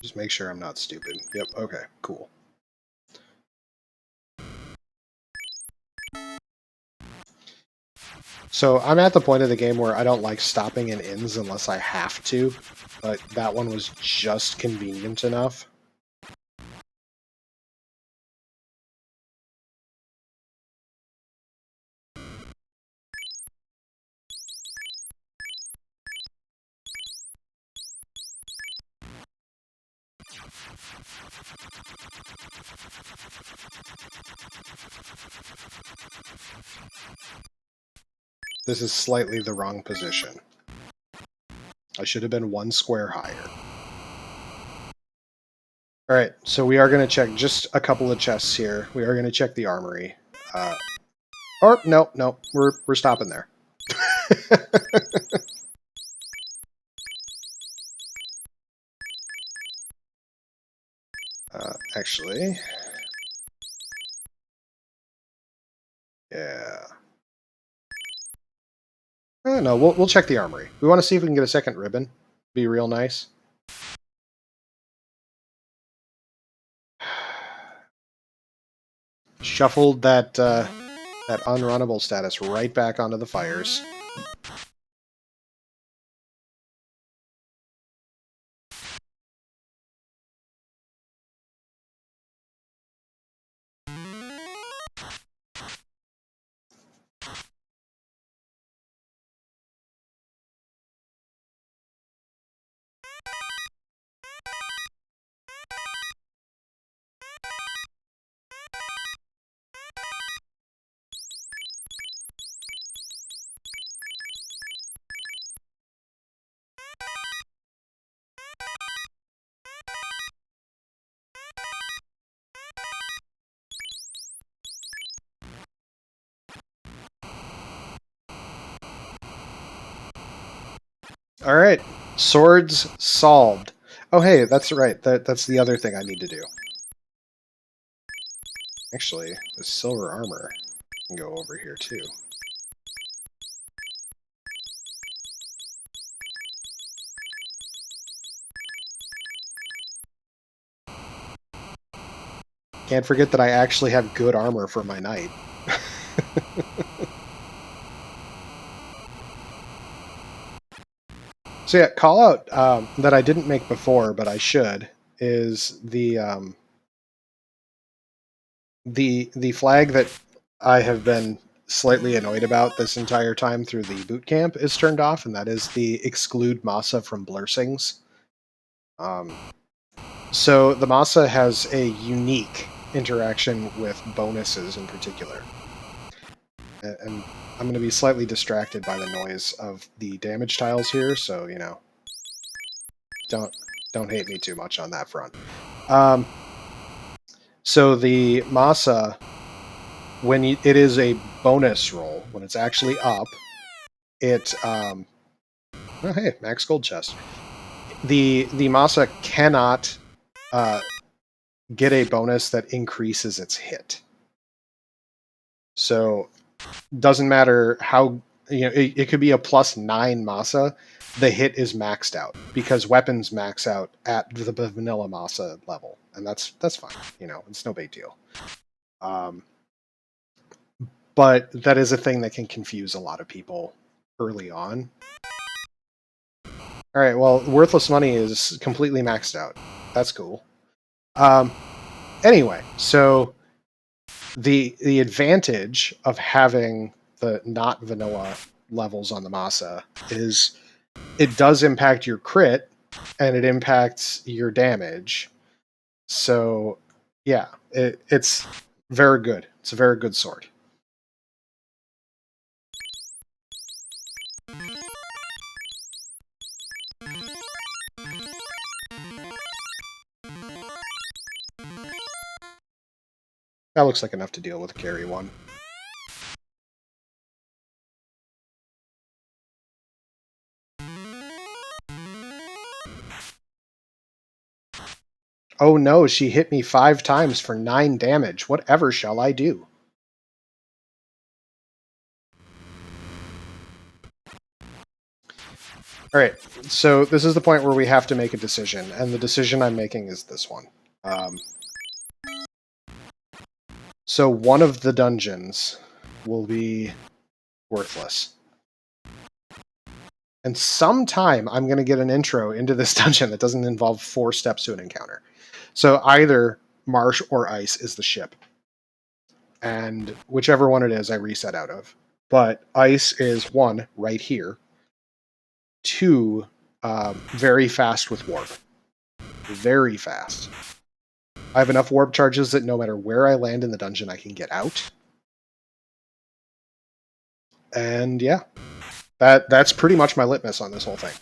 Just make sure I'm not stupid. Yep, okay, cool. So I'm at the point of the game where I don't like stopping in inns unless I have to, but that one was just convenient enough. This is slightly the wrong position. I should have been one square higher. Alright, so we are going to check just a couple of chests here. We are going to check the armory. No, we're stopping there. Actually... Yeah. No, we'll check the armory. We want to see if we can get a second ribbon. Be real nice. Shuffled that unrunnable status right back onto the fires. All right, swords solved. Oh, hey, that's right. That's the other thing I need to do. Actually, the silver armor can go over here too. Can't forget that I actually have good armor for my knight. So yeah, call out that I didn't make before, but I should, is the flag that I have been slightly annoyed about this entire time through the boot camp is turned off, and that is the exclude Masa from Blursings. So the Masa has a unique interaction with bonuses in particular, and I'm going to be slightly distracted by the noise of the damage tiles here, so you know, don't don't hate me too much on that front. Um, so the Masa, when it is a bonus roll, when it's actually up, it oh hey, max gold chest. The Masa cannot get a bonus that increases its hit. So doesn't matter how, you know, it could be a +9 Masa. The hit is maxed out because weapons max out at the vanilla Masa level, and that's fine. You know, it's no big deal. But that is a thing that can confuse a lot of people early on. All right, well, worthless money is completely maxed out. That's cool. Um, anyway, so the advantage of having the not vanilla levels on the Masa is it does impact your crit and it impacts your damage. So yeah, it's very good. It's a very good sword. That looks like enough to deal with carry one. Oh no, she hit me 5 times for 9 damage. Whatever shall I do? Alright, so this is the point where we have to make a decision, and the decision I'm making is this one. So one of the dungeons will be worthless. And sometime I'm going to get an intro into this dungeon that doesn't involve 4 steps to an encounter. So either marsh or ice is the ship. And whichever one it is, I reset out of. But ice is 1, right here. 2, very fast with warp. Very fast. I have enough warp charges that no matter where I land in the dungeon, I can get out. And yeah, that's pretty much my litmus on this whole thing.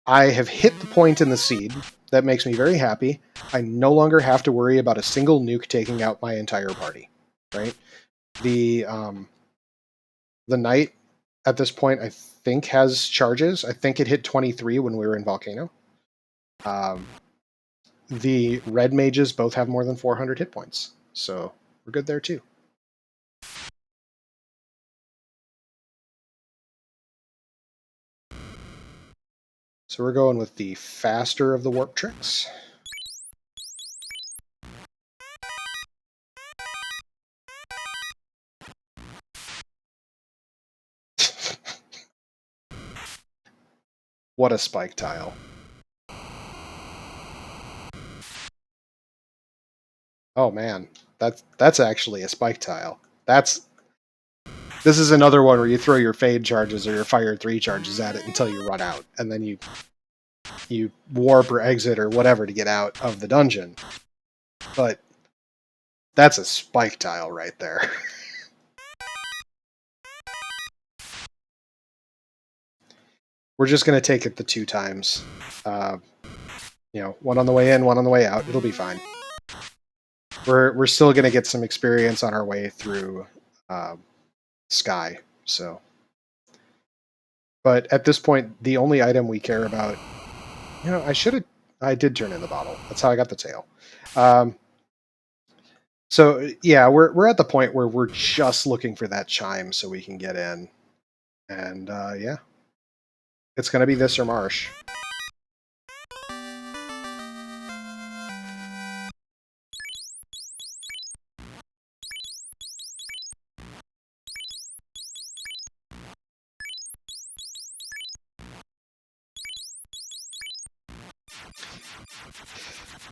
I have hit the point in the seed that makes me very happy. I no longer have to worry about a single nuke taking out my entire party. Right? The knight at this point I think has charges. I think it hit 23 when we were in Volcano. The red mages both have more than 400 hit points, so we're good there too. So we're going with the faster of the warp tricks. What a spike tile. Oh man, that's actually a spike tile. This is another one where you throw your fade charges or your fire 3 charges at it until you run out, and then you warp or exit or whatever to get out of the dungeon. But that's a spike tile right there. We're just going to take it the 2 times. You know, one on the way in, one on the way out. It'll be fine. We're still going to get some experience on our way through Sky. So But at this point, the only item we care about, I did turn in the bottle. That's how I got the tail. So yeah, we're at the point where we're just looking for that chime so we can get in, and yeah, it's gonna be this or Marsh.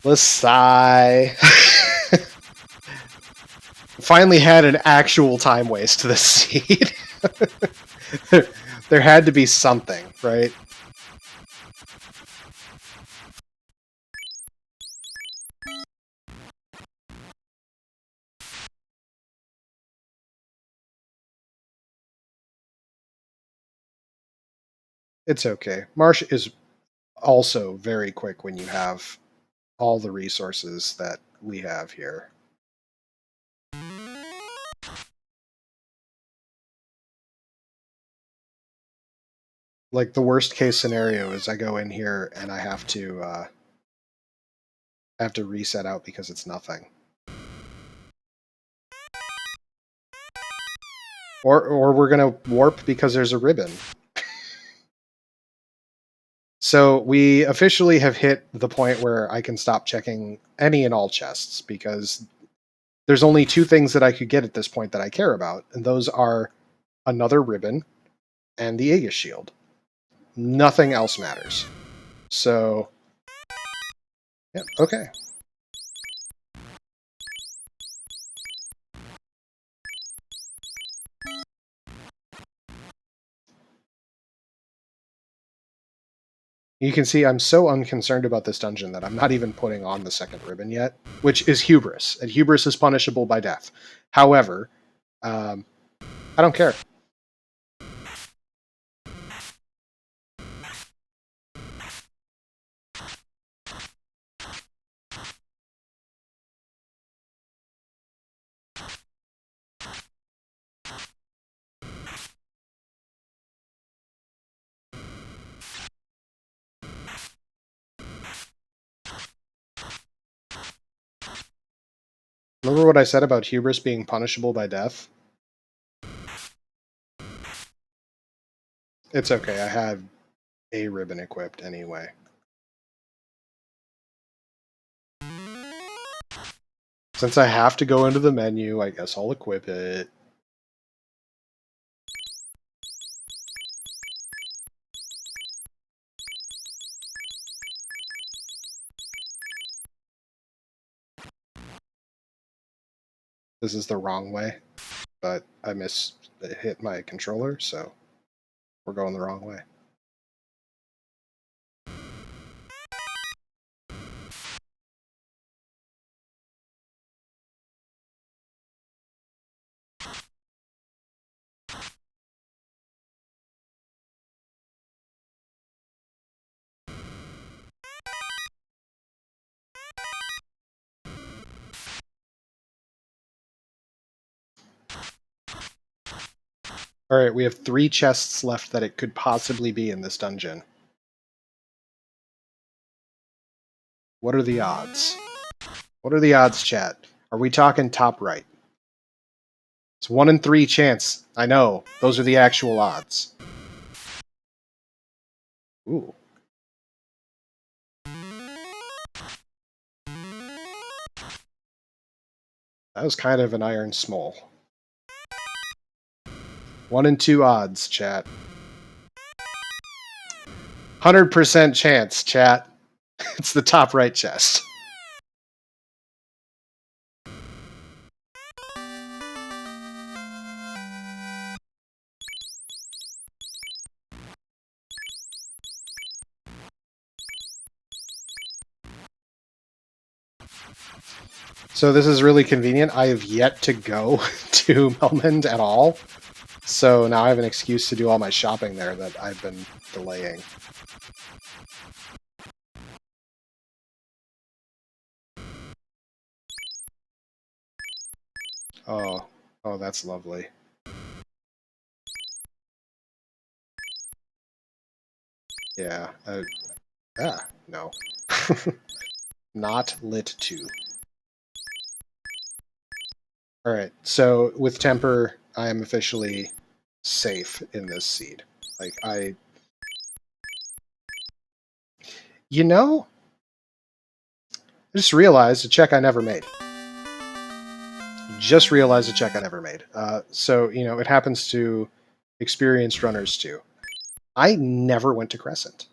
Let's sigh. Finally had an actual time waste to the seed. There had to be something, right? It's okay. Marsh is also very quick when you have all the resources that we have here. Like the worst case scenario is I go in here and I have to reset out because it's nothing. Or we're gonna warp because there's a ribbon. So we officially have hit the point where I can stop checking any and all chests because there's only two things that I could get at this point that I care about, and those are another ribbon and the Aegis shield. Nothing else matters. So, yeah, okay. You can see I'm so unconcerned about this dungeon that I'm not even putting on the second ribbon yet, which is hubris, and hubris is punishable by death. However, I don't care. Remember what I said about hubris being punishable by death? It's okay, I have a ribbon equipped anyway. Since I have to go into the menu, I guess I'll equip it. This is the wrong way, but I hit my controller, so we're going the wrong way. Alright, we have 3 chests left that it could possibly be in this dungeon. What are the odds? What are the odds, chat? Are we talking top right? It's 1 in 3 chance. I know. Those are the actual odds. Ooh. That was kind of an iron small. 1 in 2 odds, chat. 100% chance, chat. It's the top right chest. So this is really convenient. I have yet to go to Melmond at all. So now I have an excuse to do all my shopping there that I've been delaying. Oh, oh, that's lovely. Yeah. No. Not lit 2. Alright, so with temper, I am officially safe in this seed. Like, You know, I just realized a check I never made. Just realized a check I never made. So, it happens to experienced runners too. I never went to Crescent.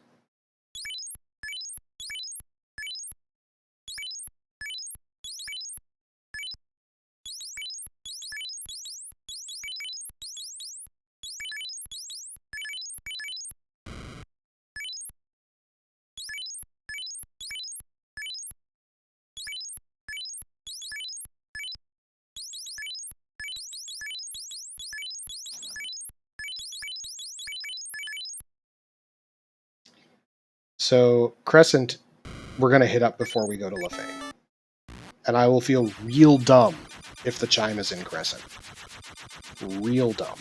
So, Crescent, we're going to hit up before we go to Lefane. And I will feel real dumb if the chime is in Crescent. Real dumb.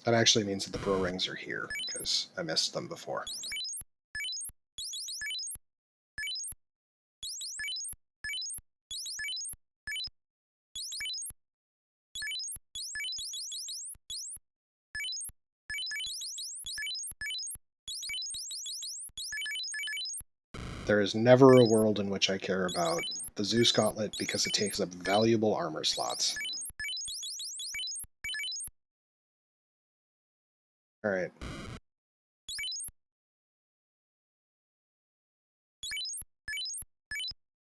That actually means that the pro rings are here, because I missed them before. There is never a world in which I care about the Zeus Gauntlet because it takes up valuable armor slots. Alright.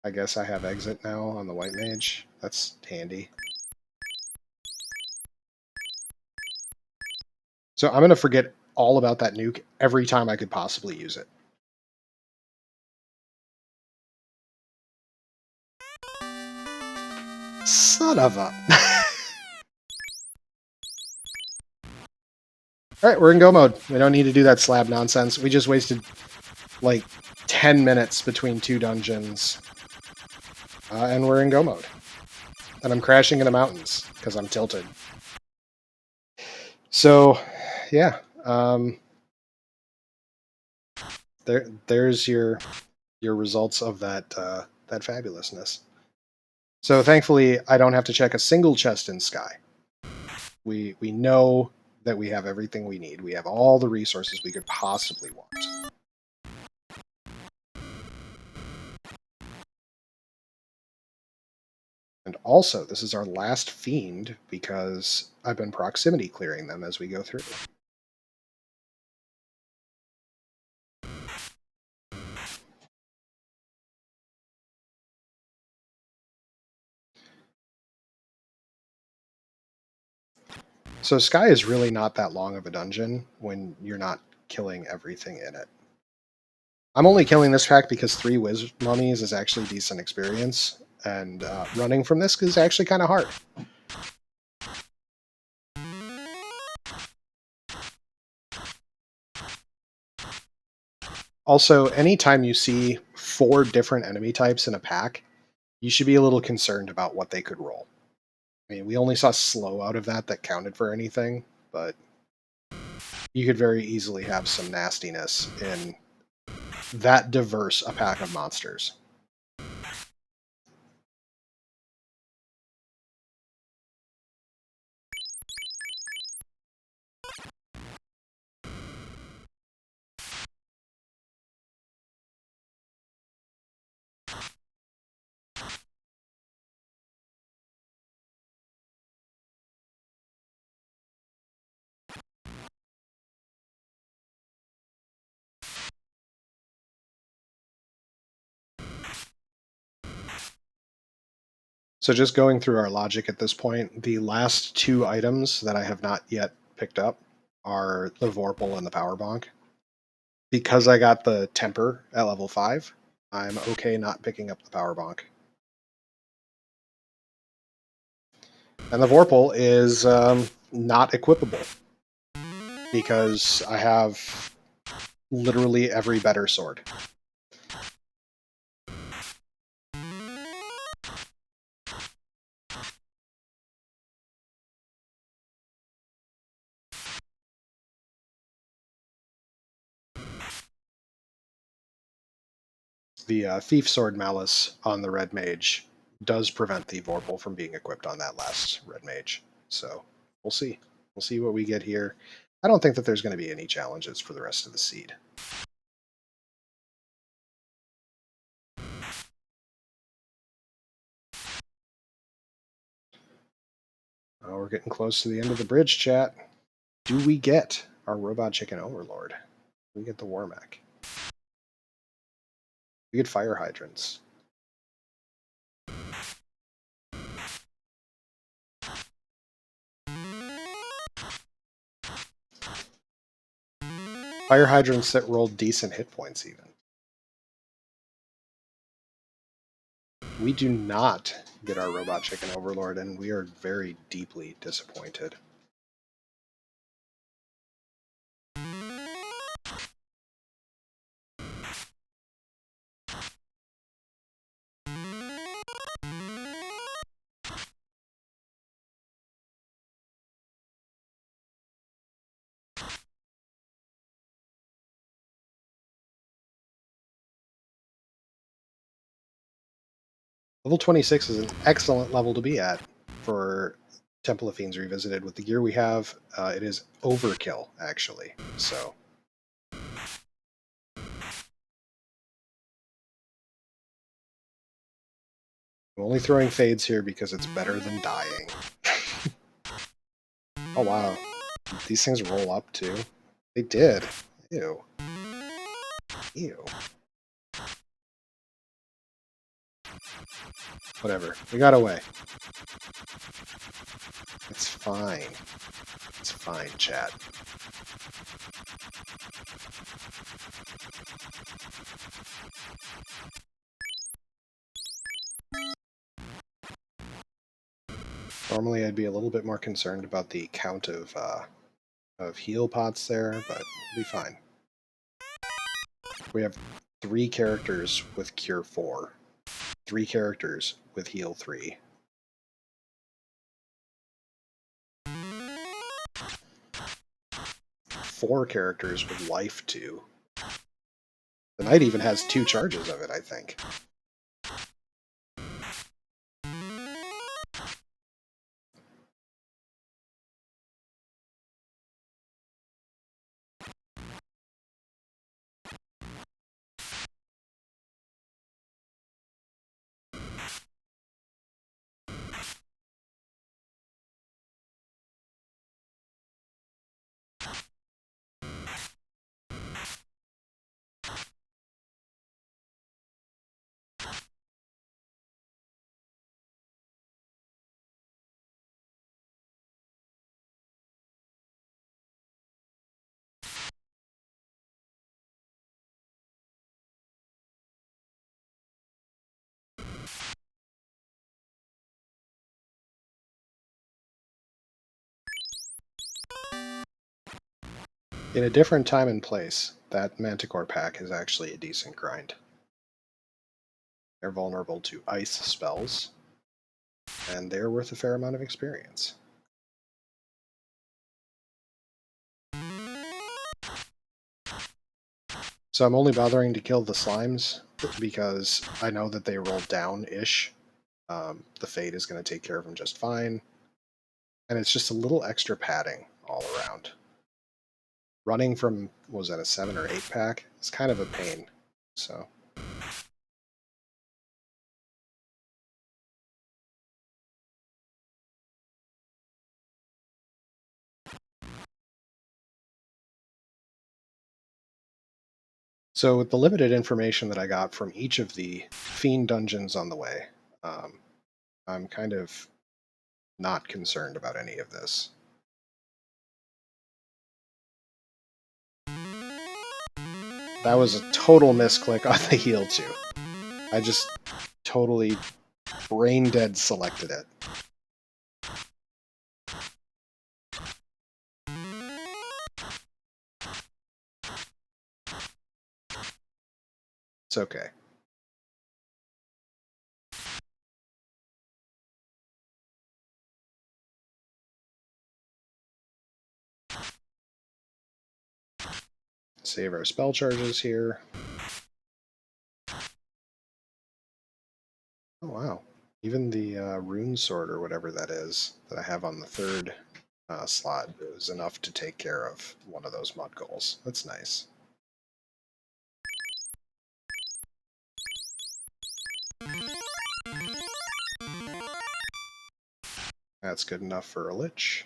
I guess I have exit now on the White Mage. That's handy. So I'm going to forget all about that nuke every time I could possibly use it. Son of a... Alright, we're in go mode. We don't need to do that slab nonsense. We just wasted, like, 10 minutes between 2 dungeons. And we're in go mode. And I'm crashing into mountains, because I'm tilted. So, yeah. There's your results of that that fabulousness. So thankfully, I don't have to check a single chest in Sky. We know that we have everything we need. We have all the resources we could possibly want. And also, this is our last fiend because I've been proximity clearing them as we go through. So Sky is really not that long of a dungeon when you're not killing everything in it. I'm only killing this pack because 3 Wiz Mummies is actually decent experience, and running from this is actually kind of hard. Also, anytime you see 4 different enemy types in a pack, you should be a little concerned about what they could roll. I mean, we only saw slow out of that counted for anything, but you could very easily have some nastiness in that diverse a pack of monsters. So just going through our logic at this point, the last 2 items that I have not yet picked up are the Vorpal and the Power Bonk. Because I got the Temper at level 5, I'm okay not picking up the Power Bonk. And the Vorpal is not equipable because I have literally every better sword. The Thief Sword Malice on the Red Mage does prevent the Vorpal from being equipped on that last Red Mage. So we'll see. We'll see what we get here. I don't think that there's going to be any challenges for the rest of the seed. We're getting close to the end of the bridge, chat. Do we get our Robot Chicken Overlord? We get the Warmech. We get Fire Hydrants. Fire Hydrants that roll decent hit points, even. We do not get our Robot Chicken Overlord, and we are very deeply disappointed. Level 26 is an excellent level to be at for Temple of Fiends Revisited. With the gear we have, it is overkill, actually. So I'm only throwing fades here because it's better than dying. Oh wow. These things roll up too. They did. Ew. Ew. Whatever. We got away. It's fine. It's fine, chat. Normally I'd be a little bit more concerned about the count of heal pots there, but we'll be fine. We have 3 characters with Cure 4. 3 characters with Heal 3. Four characters with Life 2. The Knight even has 2 charges of it, I think. In a different time and place, that Manticore pack is actually a decent grind. They're vulnerable to ice spells, and they're worth a fair amount of experience. So I'm only bothering to kill the slimes because I know that they roll down-ish. The Fade is going to take care of them just fine. And it's just a little extra padding all around. Running from, what was that, a 7 or 8 pack? It's kind of a pain. So So with the limited information that I got from each of the Fiend dungeons on the way, I'm kind of not concerned about any of this. That was a total misclick on the heal too. I just totally brain dead selected it. It's okay. Save our spell charges here. Oh, wow. Even the rune sword or whatever that is that I have on the third slot is enough to take care of one of those mud goals. That's nice. That's good enough for a lich.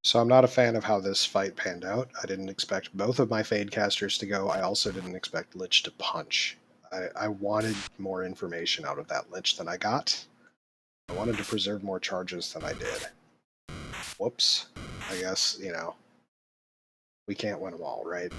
So I'm not a fan of how this fight panned out. I didn't expect both of my Fade casters to go. I also didn't expect Lich to punch. I wanted more information out of that Lich than I got. I wanted to preserve more charges than I did. Whoops. I guess, you know, we can't win them all, right?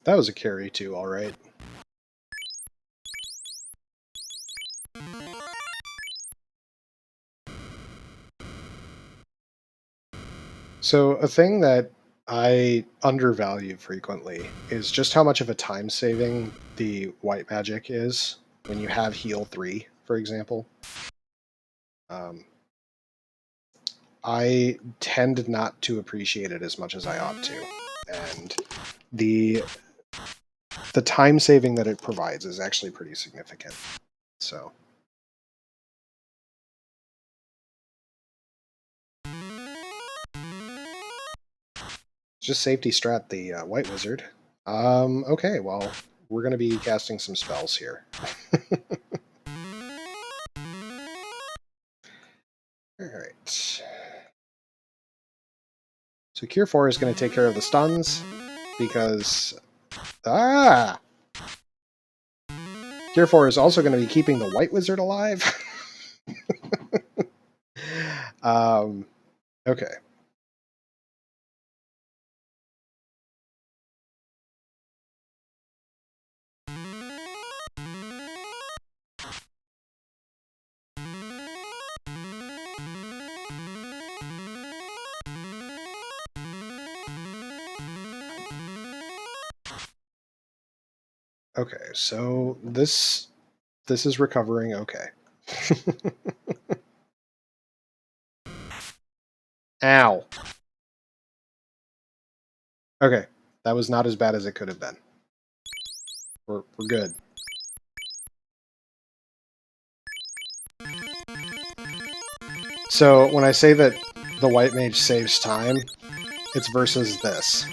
That was a carry too, alright. So a thing that I undervalue frequently is just how much of a time saving the white magic is when you have heal 3, for example. Um, I tend not to appreciate it as much as I ought to. And the time saving that it provides is actually pretty significant. So just safety strat the white wizard. Okay, well, we're going to be casting some spells here. Alright. So Cure 4 is going to take care of the stuns, because... Ah! Cure 4 is also going to be keeping the white wizard alive. Okay. Okay, so this is recovering okay. Ow. Okay, that was not as bad as it could have been. We're good. So when I say that the white mage saves time, it's versus this.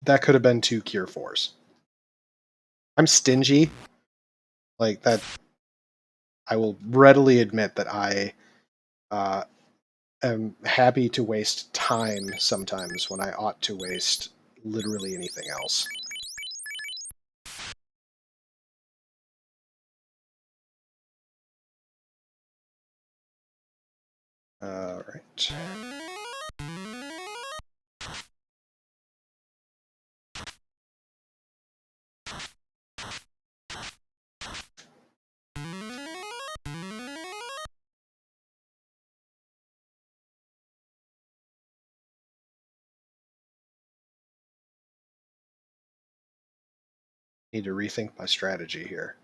That could have been 2 Cure 4s. I'm stingy. Like, that... I will readily admit that I am happy to waste time sometimes when I ought to waste literally anything else. Alright. Need to rethink my strategy here.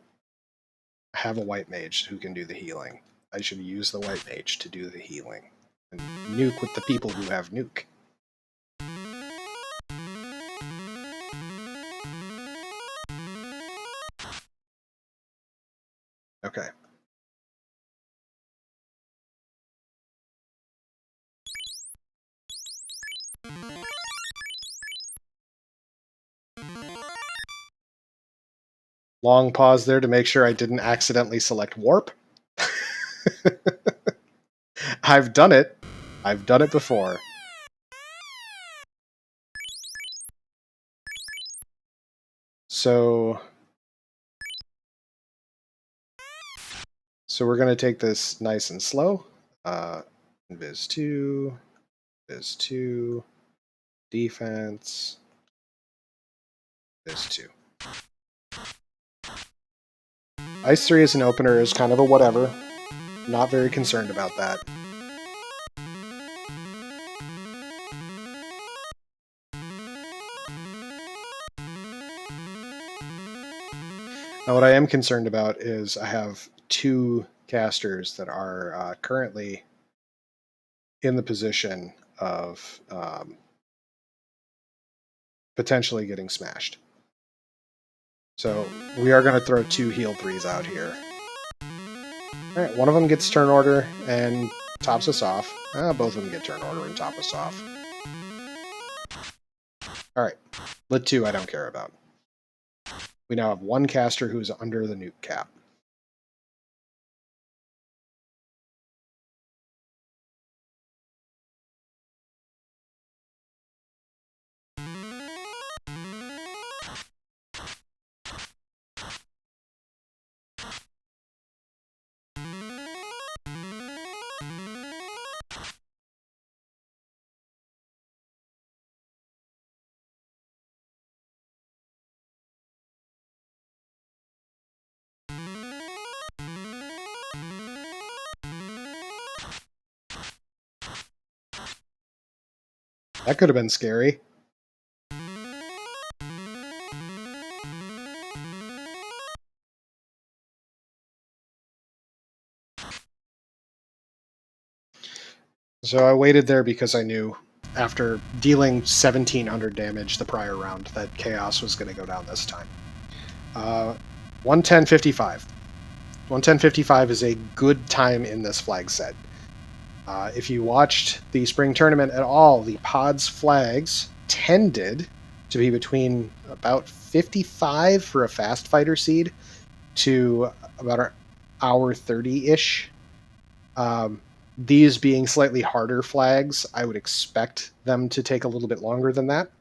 I have a white mage who can do the healing. I should use the white mage to do the healing. And nuke with the people who have nuke. Okay. Long pause there to make sure I didn't accidentally select warp. I've done it. I've done it before. So we're going to take this nice and slow. Viz 2, Viz 2, defense, Viz 2. Ice 3 as an opener is kind of a whatever. Not very concerned about that. Now, what I am concerned about is I have two casters that are currently in the position of potentially getting smashed. So we are going to throw two heal 3s out here. Alright, one of them gets turn order and tops us off. Both of them get turn order and top us off. Alright, lit 2 I don't care about. We now have one caster who's under the nuke cap. That could have been scary. So I waited there because I knew after dealing 1700 damage the prior round that Chaos was going to go down this time. 110.55. 110.55 is a good time in this flag set. If you watched the spring tournament at all, the pods flags tended to be between about 55 for a fast fighter seed to about an hour 30-ish. These being slightly harder flags, I would expect them to take a little bit longer than that.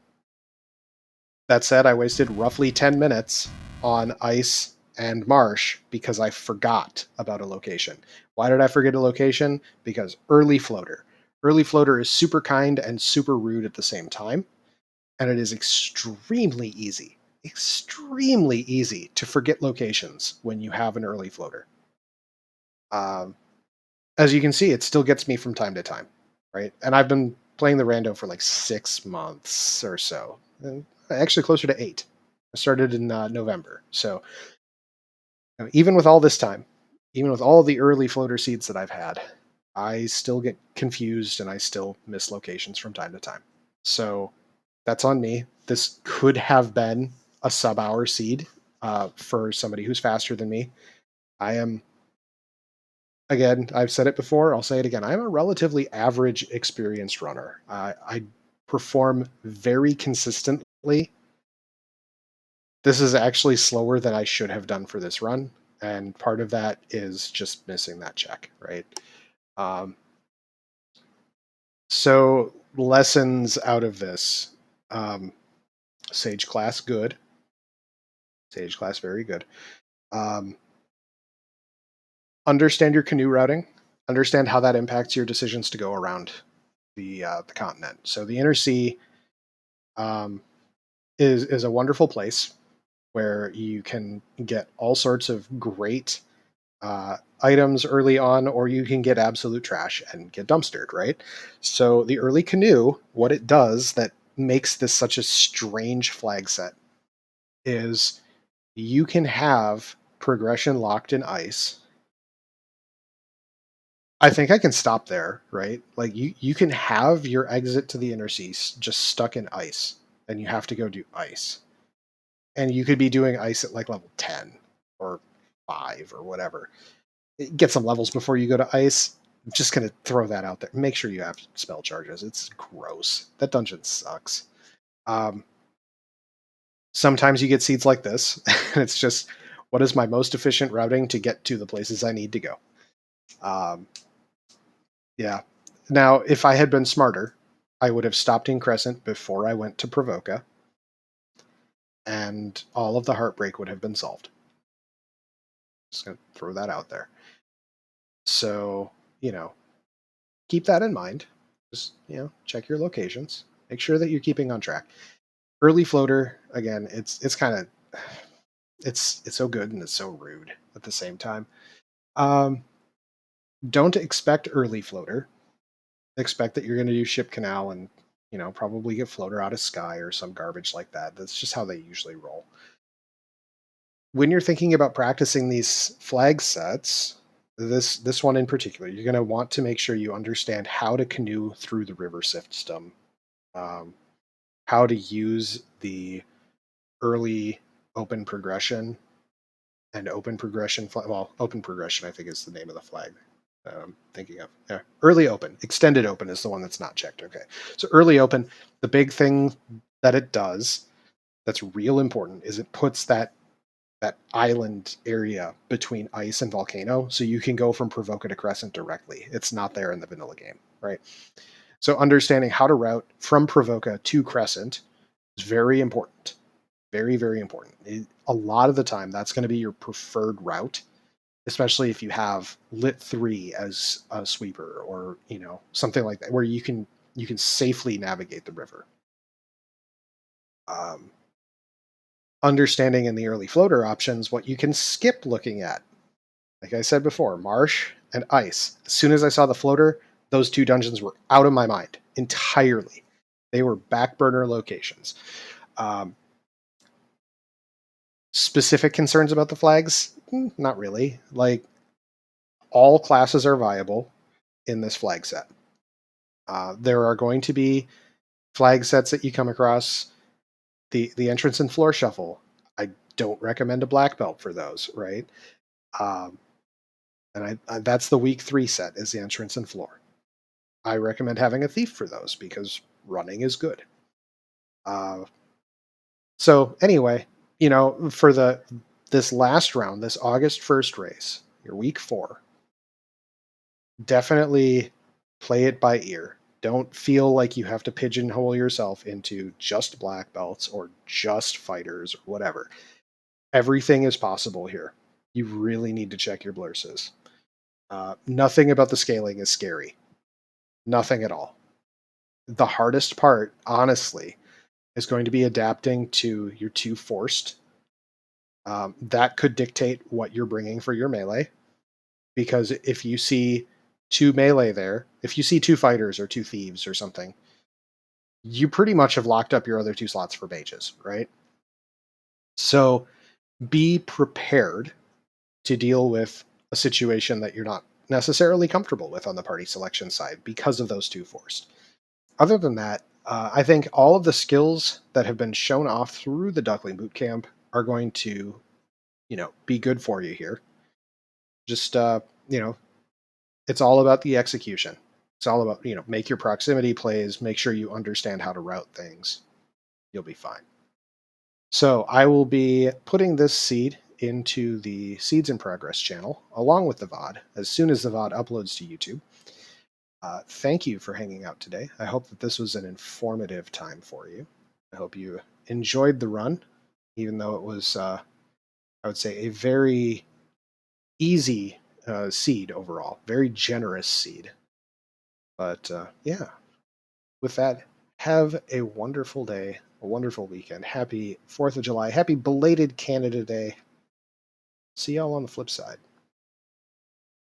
That said, I wasted roughly 10 minutes on ice and marsh because I forgot about a location. Why did I forget a location? Because early floater. Early floater is super kind and super rude at the same time, and it is extremely easy to forget locations when you have an early floater. As you can see, it still gets me from time to time, right? And I've been playing the rando for like 6 months or so. Actually closer to 8. I started in November. So even with all this time, even with all the early floater seeds that I've had, I still get confused and I still miss locations from time to time. So that's on me. This could have been a sub-hour seed for somebody who's faster than me. I am, again, I've said it before, I'll say it again. I'm a relatively average experienced runner. I perform very consistently. This is actually slower than I should have done for this run, and part of that is just missing that check, right? So lessons out of this. Sage class, good. Sage class, very good. Understand your canoe routing. Understand how that impacts your decisions to go around the continent. So the inner sea is a wonderful place where you can get all sorts of great items early on, or you can get absolute trash and get dumpstered, right? So the early canoe, what it does that makes this such a strange flag set is you can have progression locked in ice. I think I can stop there, right? Like you can have your exit to the inner seas just stuck in ice, and you have to go do ice. And you could be doing ice at like level 10 or 5 or whatever. Get some levels before you go to ice. I'm just going to throw that out there. Make sure you have spell charges. It's gross. That dungeon sucks. Sometimes you get seeds like this, and it's just What is my most efficient routing to get to the places I need to go? Um, yeah. Now, if I had been smarter, I would have stopped in Crescent before I went to Provoca, and all of the heartbreak would have been solved. Just gonna throw that out there. So, keep that in mind. Just, check your locations. Make sure that you're keeping on track. Early floater, again, it's kind of it's so good and it's so rude at the same time. Um, don't expect early floater. Expect that you're going to do ship canal and probably get floater out of sky or some garbage like that. That's just how they usually roll. When you're thinking about practicing these flag sets, this one in particular, you're going to want to make sure you understand how to canoe through the river system, um, how to use the early open progression and open progression. Well, open progression, I think, is the name of the flag thinking of. Yeah. Early open. Extended open is the one that's not checked. Okay. So early open, the big thing that it does that's real important is it puts that island area between ice and volcano, so you can go from Provoca to Crescent directly. It's not there in the vanilla game, right? So understanding how to route from Provoca to Crescent is very important. Very, very important. A lot of the time, that's going to be your preferred route, especially if you have Lit 3 as a sweeper or something like that, where you can safely navigate the river. Um, Understanding in the early floater options what you can skip looking at. Like I said before, marsh and ice. As soon as I saw the floater, those two dungeons were out of my mind entirely. They were back burner locations. Um, Specific concerns about the flags? Not really. Like, all classes are viable in this flag set. There are going to be flag sets that you come across. The entrance and floor shuffle. I don't recommend a black belt for those, right? Um, and that's the week 3 set is the entrance and floor. I recommend having a thief for those because running is good. So anyway, for this last round, this August 1st race, your week 4, definitely play it by ear. Don't feel like you have to pigeonhole yourself into just black belts or just fighters or whatever. Everything is possible here. You really need to check your blurses. Nothing about the scaling is scary. Nothing at all. The hardest part, honestly, is going to be adapting to your 2 forced. That could dictate what you're bringing for your melee. Because if you see 2 melee there, if you see 2 fighters or 2 thieves or something, you pretty much have locked up your other 2 slots for mages, right? So be prepared to deal with a situation that you're not necessarily comfortable with on the party selection side because of those 2 forced. Other than that, I think all of the skills that have been shown off through the Duckling Bootcamp are going to, be good for you here. Just, it's all about the execution. It's all about, make your proximity plays, make sure you understand how to route things. You'll be fine. So I will be putting this seed into the Seeds in Progress channel along with the VOD as soon as the VOD uploads to YouTube. Thank you for hanging out today. I hope that this was an informative time for you. I hope you enjoyed the run, even though it was, I would say, a very easy seed overall, very generous seed. But yeah, with that, have a wonderful day, a wonderful weekend. Happy 4th of July. Happy belated Canada Day. See y'all on the flip side.